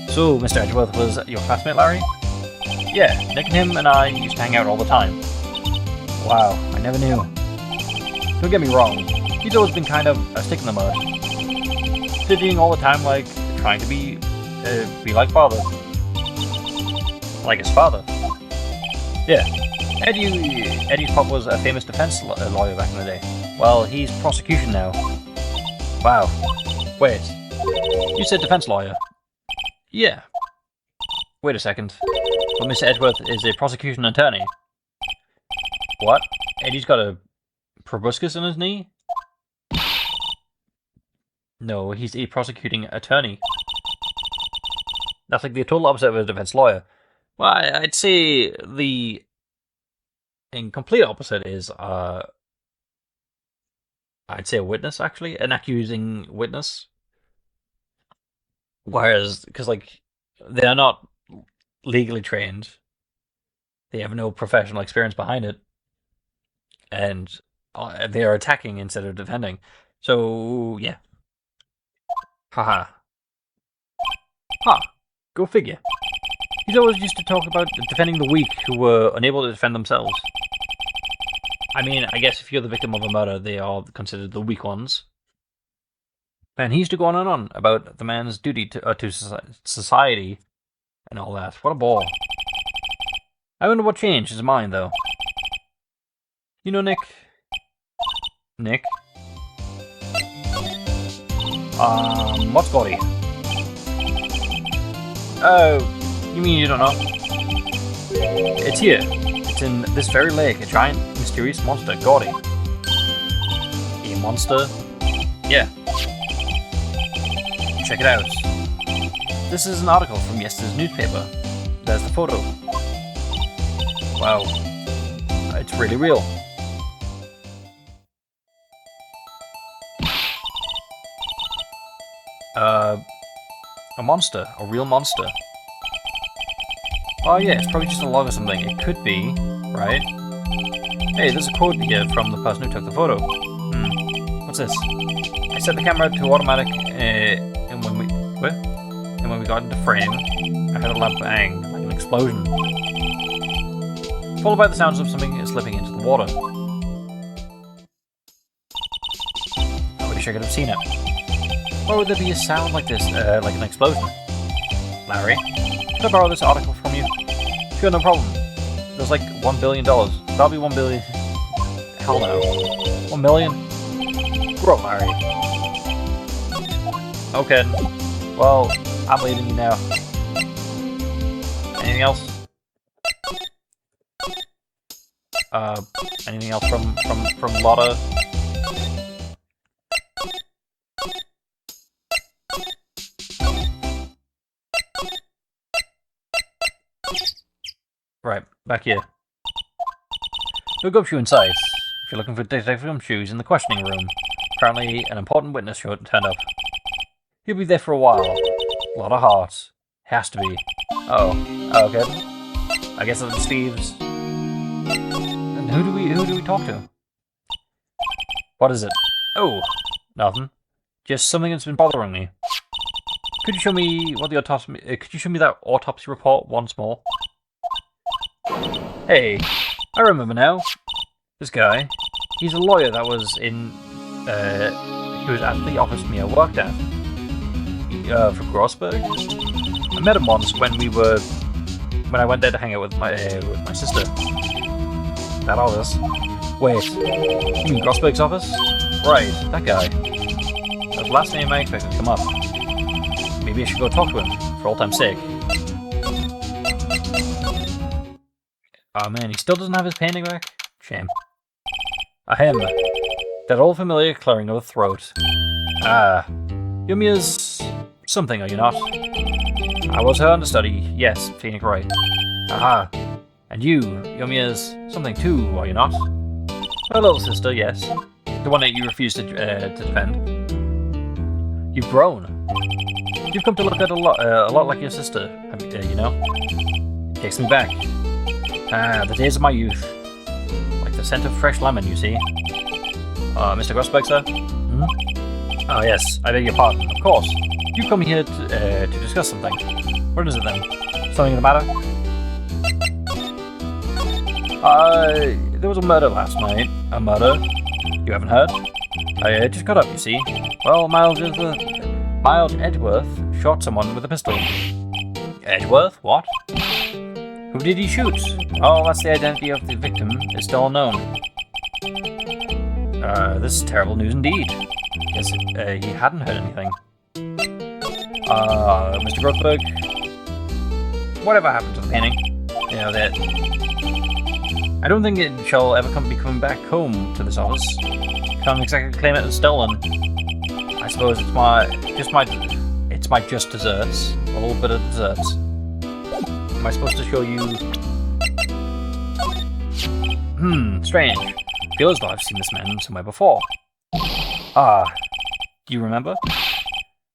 So, Mr. Edgeworth was your classmate, Larry? Yeah, Nick and him and I used to hang out all the time. Wow, I never knew. Don't get me wrong, he's always been kind of a stick in the mud. Studying all the time, like, trying to be like father. Like his father. Yeah. Eddie's pop was a famous defense lawyer back in the day. Well, he's prosecution now. Wow. Wait. You said defense lawyer? Yeah. Wait a second. But Mr. Edgeworth is a prosecution attorney. What? Eddie's got a proboscis in his knee? No, he's a prosecuting attorney. That's like the total opposite of a defense lawyer. Well, I'd say the complete opposite is, I'd say a witness, actually. An accusing witness. Whereas, because, like, they're not legally trained. They have no professional experience behind it. And they are attacking instead of defending. So, yeah. Haha. Ha! Go figure. He's always used to talk about defending the weak who were unable to defend themselves. I mean, I guess if you're the victim of a murder, they are considered the weak ones. And he used to go on and on about the man's duty to society and all that. What a bore. I wonder what changed his mind, though. You know, Nick? Nick? What's Gordy? Oh... You mean you don't know? It's here. It's in this very lake, a giant, mysterious monster, Gordy. A monster? Yeah. Check it out. This is an article from yesterday's newspaper. There's the photo. Wow. It's really real. A monster. A real monster. Oh yeah, it's probably just a log or something. It could be, right? Hey, there's a quote here from the person who took the photo. What's this? I set the camera to automatic, and when we got into frame, I heard a loud bang, like an explosion. Followed by the sounds of something slipping into the water. I wish I could have seen it. Why would there be a sound like this, like an explosion? Larry? Can I borrow this article from you? Sure, no problem. There's like $1 billion. That'll be $1 billion. Hell no. 1 million? Grow up, Larry. Okay. Well, I'm leaving you now. Anything else? Anything else from Lotta? Right, back here. No Gumshoe in sight. If you're looking for Detective Gumshoe's in the questioning room. Apparently, an important witness turned up. He'll be there for a while. A lot of heart. Has to be. Oh, okay. I guess it's Steve's. And who do we talk to? What is it? Oh, nothing. Just something that's been bothering me. Could you show me what the autopsy? Could you show me that autopsy report once more? Hey, I remember now. This guy, he's a lawyer that was in, he was at the office Mia worked at, for Grossberg. I met him once when I went there to hang out with my sister. That office? Wait, you mean Grossberg's office? Right, that guy. That's the last name I expected to come up. Maybe I should go talk to him, for all time's sake. Oh man, he still doesn't have his painting back? Shame. Ahem. That old familiar clearing of the throat. Ah. You're Mia's something, are you not? I was her understudy, yes, Phoenix Wright. Aha. And you're Mia's something too, are you not? Her little sister, yes. The one that you refused to defend. You've grown. You've come to look at a lot like your sister, you know? It takes me back. Ah, the days of my youth. Like the scent of fresh lemon, you see. Mr. Grossberg, sir? Hmm? Oh, yes, I beg your pardon, of course. You come here to discuss something. What is it then? Something the matter? There was a murder last night. A murder? You haven't heard? I just got up, you see. Well, Miles Edgeworth shot someone with a pistol. Edgeworth? What? Who did he shoot? Oh, that's the identity of the victim is still unknown. This is terrible news indeed. Yes, he hadn't heard anything. Mr. Grothberg, whatever happened to the painting? You know, that... I don't think it shall ever be coming back home to this office. Can't exactly claim it as stolen. I suppose it's my just desserts. A little bit of desserts. Am I supposed to show you... Strange. I feel as though I've seen this man somewhere before. Ah, do you remember?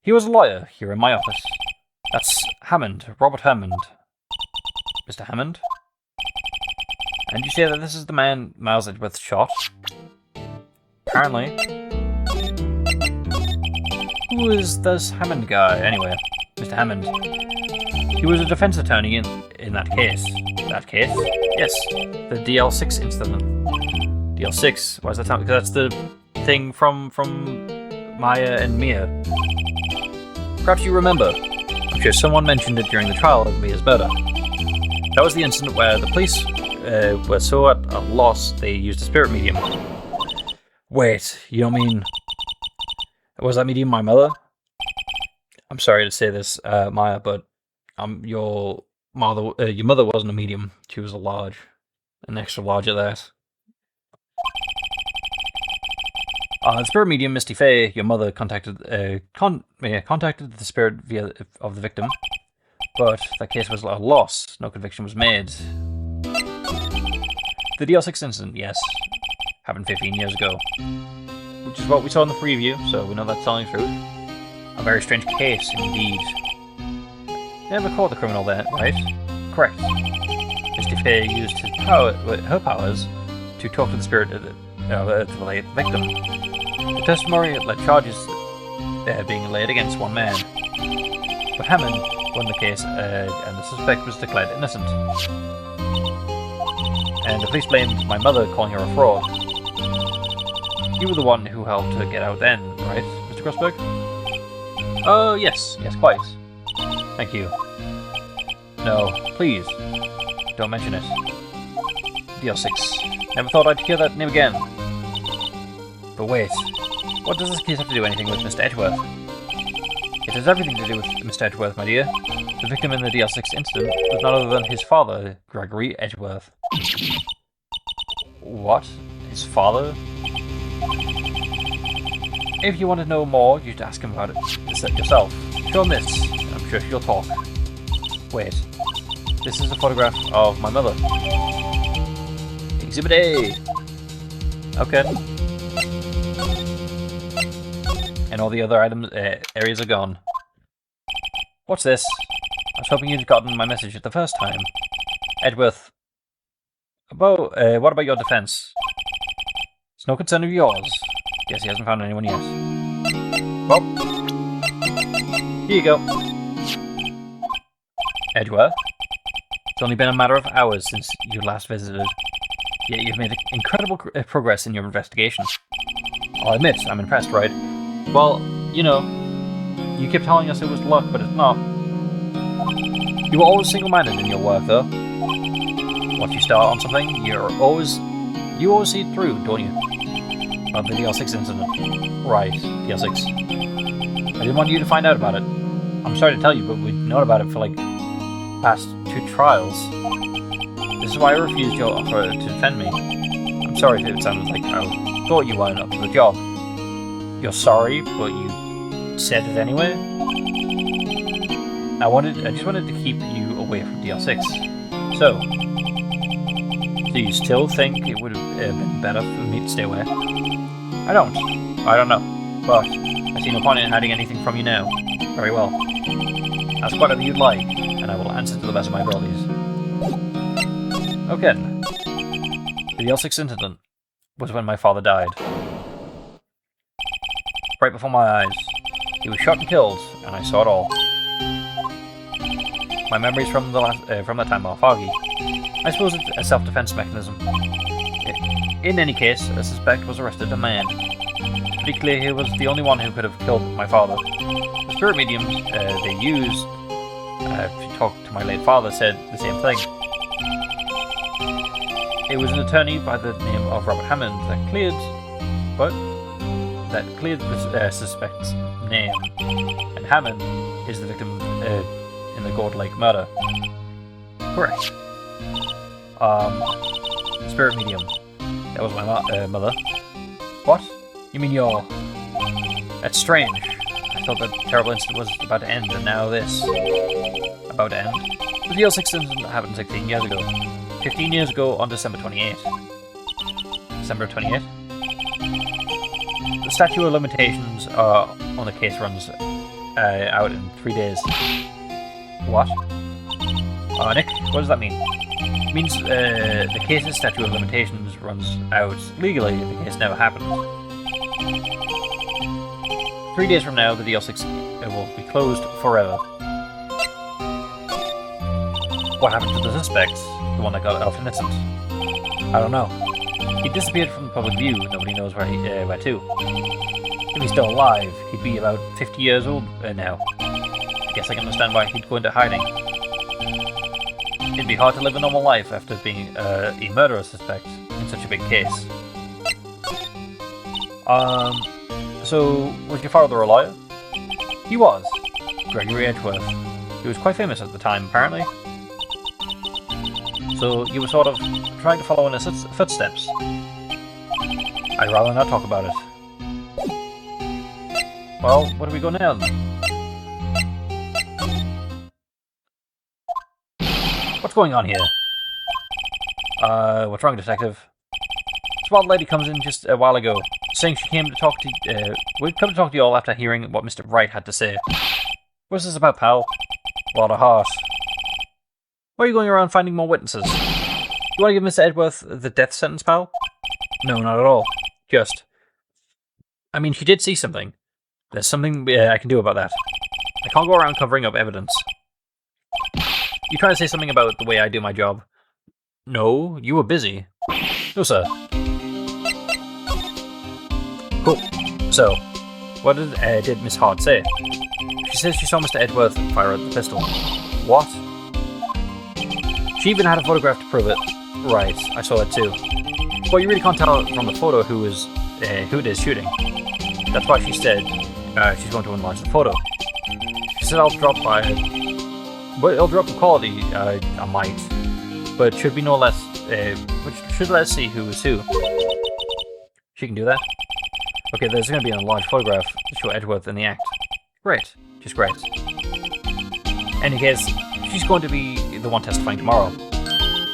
He was a lawyer here in my office. That's Hammond, Robert Hammond. Mr. Hammond? And you say that this is the man Miles Edgeworth shot? Apparently. Who is this Hammond guy, anyway? Mr. Hammond. He was a defense attorney in that case. That case? Yes. The DL6 incident. DL6? Why is that? Because that's the thing from Maya and Mia. Perhaps you remember. I'm sure someone mentioned it during the trial of Mia's murder. That was the incident where the police were so at a loss they used a spirit medium. Wait, you don't mean... Was that medium my mother? I'm sorry to say this, Maya, but your mother wasn't a medium. She was an extra large at that. The spirit medium, Misty Faye, your mother contacted the spirit of the victim, but that case was a loss. No conviction was made. The DL6 incident, yes, happened 15 years ago, which is what we saw in the preview, so we know that's telling the truth. A very strange case, indeed. Never caught the criminal there, right? Correct. Misty Faye used her powers to talk to the spirit of the late victim. The testimony led charges being laid against one man. But Hammond won the case and the suspect was declared innocent. And the police blamed my mother, calling her a fraud. You were the one who helped her get out then, right, Mr. Grossberg? Oh, yes, quite. Thank you. No, please, don't mention it. DL6. Never thought I'd hear that name again. But wait, what does this case have to do anything with Mr. Edgeworth? It has everything to do with Mr. Edgeworth, my dear. The victim in the DL6 incident was none other than his father, Gregory Edgeworth. What? His father? If you want to know more, you should ask him about it yourself. Show him this. I'm sure she'll talk. Wait. This is a photograph of my mother. Exhibit A! Okay. And all the other areas are gone. What's this? I was hoping you'd gotten my message at the first time. Edgeworth. What about your defense? It's no concern of yours. Guess he hasn't found anyone yet. Well, here you go. Edgeworth. It's only been a matter of hours since you last visited. Yet you've made incredible progress in your investigation. I'll admit, I'm impressed, right? Well, you know, you kept telling us it was luck, but it's not. You were always single-minded in your work, though. Once you start on something, you always see it through, don't you? The DL6 incident. Right, DL6. I didn't want you to find out about it. I'm sorry to tell you, but we've known about it for, like, past 2 trials. This is why I refused your offer to defend me. I'm sorry if it sounded like I thought you weren't up to the job. You're sorry, but you said it anyway? I just wanted to keep you away from DL6. So, Do you still think it would have been better for me to stay away? I don't know. But I see no point in hiding anything from you now. Very well. Ask whatever you'd like, and I will answer to the best of my abilities. Okay. The L6 incident was when my father died. Right before my eyes. He was shot and killed, and I saw it all. My memories from that time are foggy. I suppose it's a self-defense mechanism. In any case, a suspect was arrested, a man. It's pretty clear he was the only one who could have killed my father. The spirit mediums they used to talk to my late father said the same thing. It was an attorney by the name of Robert Hammond that cleared the suspect's name, and Hammond is the victim in the Gold Lake murder. Correct. Spirit medium. That was my mother. What? You mean your... That's strange. I thought that terrible incident was about to end, and now this. About to end? The DL6 incident happened 16 years ago. 15 years ago on December 28th. December 28th? The statute of limitations on the case runs out in 3 days. What? Nick, what does that mean? It means the case's statute of limitations runs out legally if the case never happened. 3 days from now, the DL6 will be closed forever. What happened to the suspect? The one that got off innocent? I don't know. He disappeared from the public view. Nobody knows where to. If he's still alive, he'd be about 50 years old now. I guess I can understand why he'd go into hiding. It'd be hard to live a normal life after being a murderer suspect in such a big case. So, was your father a lawyer? He was. Gregory Edgeworth. He was quite famous at the time, apparently. So, you were sort of trying to follow in his footsteps. I'd rather not talk about it. Well, where do we go now, then? What's going on here? What's wrong, detective? This wild lady comes in just a while ago, saying she came to talk to we've come to talk to you all after hearing what Mr. Wright had to say. What's this about, pal? Lot of heart. Why are you going around finding more witnesses? You want to give Mr. Edgeworth the death sentence, pal? No, not at all. Just... I mean, she did see something. There's something I can do about that. I can't go around covering up evidence. You trying to say something about the way I do my job? No, you were busy. No, sir. Cool. So, what did Miss Hart say? She says she saw Mr. Edgeworth fire at the pistol. What? She even had a photograph to prove it. Right, I saw it too. But you really can't tell from the photo who it is shooting. That's why she said she's going to enlarge the photo. She said I'll drop by it. But it'll drop the quality, I might. But it should be no less, which should let us see who is who. She can do that? Okay, there's going to be an enlarged photograph to show Edgeworth in the act. Great. Just great. In any case, she's going to be the one testifying tomorrow.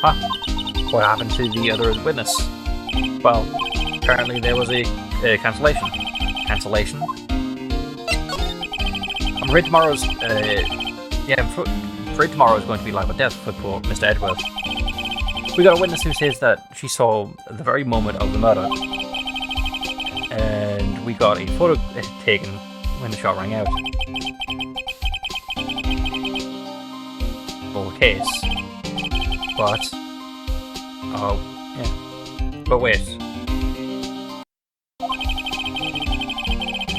Huh? What happened to the other witness? Well, apparently there was a cancellation. Cancellation? I'm afraid tomorrow's, I'm afraid tomorrow is going to be life or death for poor Mr. Edgeworth. We got a witness who says that she saw the very moment of the murder. And we got a photo taken when the shot rang out. Full case. But... oh, yeah. But wait.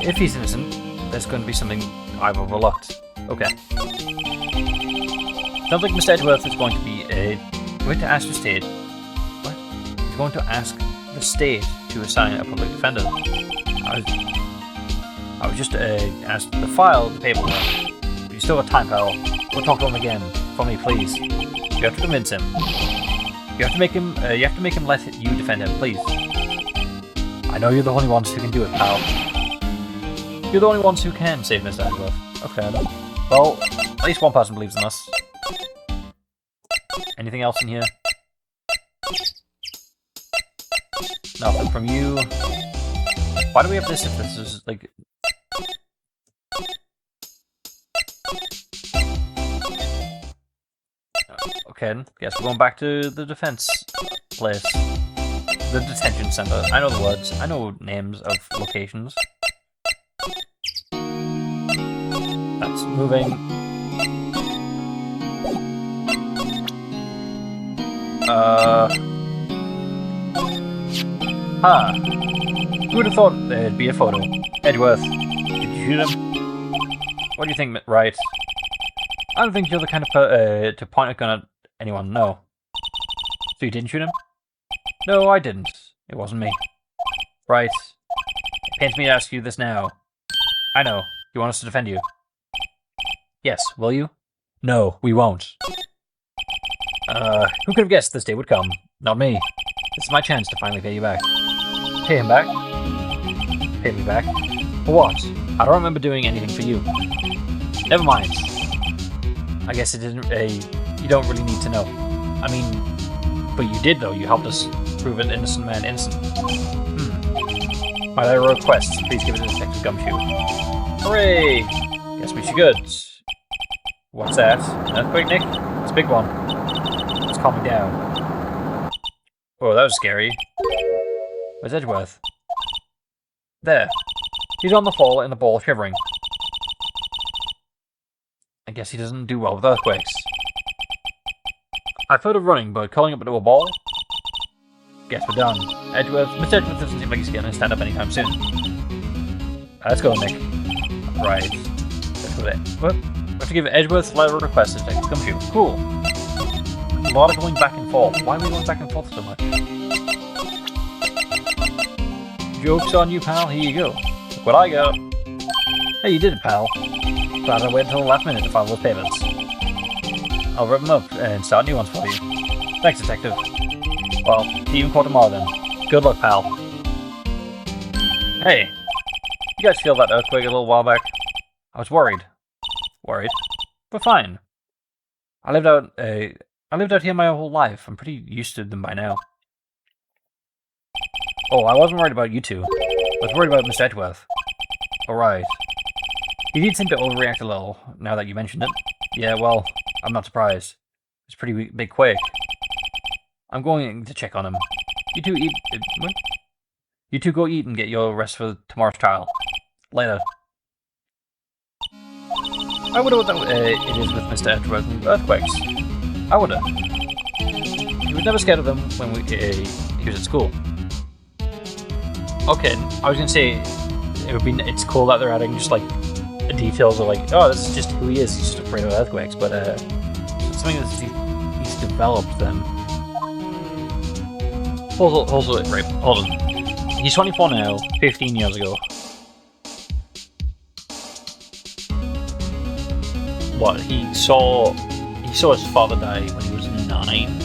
If he's innocent, there's going to be something I've overlooked. Okay. Sounds like Mr. Edgeworth is going to be going to ask the state. What? He's going to ask the state to assign a public defender. I was just asked to file the paperwork. But you still got time, pal. Go talk to him again. For me, please. You have to convince him. You have to make him. You have to make him let you defend him, please. I know you're the only ones who can do it, pal. You're the only ones who can save Mr. Edgeworth. Okay, then. Well, at least one person believes in us. Anything else in here? Nothing from you. Why do we have this if this is, like... Okay, guess we're going back to the defense place. The detention center. I know the words. I know names of locations. That's moving. Who would have thought there'd be a photo? Edgeworth. Did you shoot him? What do you think, Wright? I don't think you're the kind of to point a gun at anyone, no. So you didn't shoot him? No, I didn't. It wasn't me. Right. It pains me to ask you this now. I know. You want us to defend you? Yes, will you? No, we won't. Who could have guessed this day would come? Not me. This is my chance to finally pay you back. Pay him back? Pay me back? For what? I don't remember doing anything for you. Never mind. I guess it didn't, you don't really need to know. I mean, but you did though, you helped us prove an innocent man innocent. Might I request, please give it to Detective Gumshoe. Hooray! Guess we should good. What's that? An earthquake, Nick? It's a big one. Let's calm me down. Oh, that was scary. Where's Edgeworth? There. He's on the floor in the ball, shivering. I guess he doesn't do well with earthquakes. I've heard of running, but calling up into a ball? Guess we're done. Mr. Edgeworth doesn't seem like he's going to stand up anytime soon. Let's go, Nick. Right. Let's go there. What? We have to give Edgeworth's letter request to Detective Gumshoe. Cool. A lot of going back and forth. Why are we going back and forth so much? Joke's on you, pal. Here you go. Look what I got. Hey, you did it, pal. Glad I waited until the last minute to file those payments. I'll rip them up and start new ones for you. Thanks, Detective. Well, see you in court tomorrow then. Good luck, pal. Hey, you guys feel that earthquake a little while back? I was worried. Worried? But fine. I lived out here my whole life. I'm pretty used to them by now. Oh, I wasn't worried about you two. I was worried about Mr. Edgeworth. Alright. He did seem to overreact a little, now that you mentioned it. Yeah, well, I'm not surprised. It's a pretty big quake. I'm going to check on him. You two eat... what? You two go eat and get your rest for tomorrow's trial. Later. I wonder what it is with Mr. Edgeworth and earthquakes. I wonder. He was never scared of them when he was at school. Okay, I was gonna say it's cool that they're adding just like details of like, oh, this is just who he is. He's just afraid of earthquakes, but something that he's developed them. Hold on. He's 24 now. 15 years ago. What, he saw his father die when he was 9?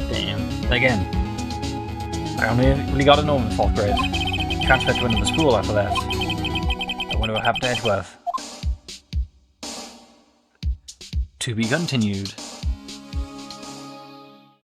Damn. Again, I only really got to know him in 4th grade. Transferred to another school after that. I wonder what happened to Edgeworth. To be continued.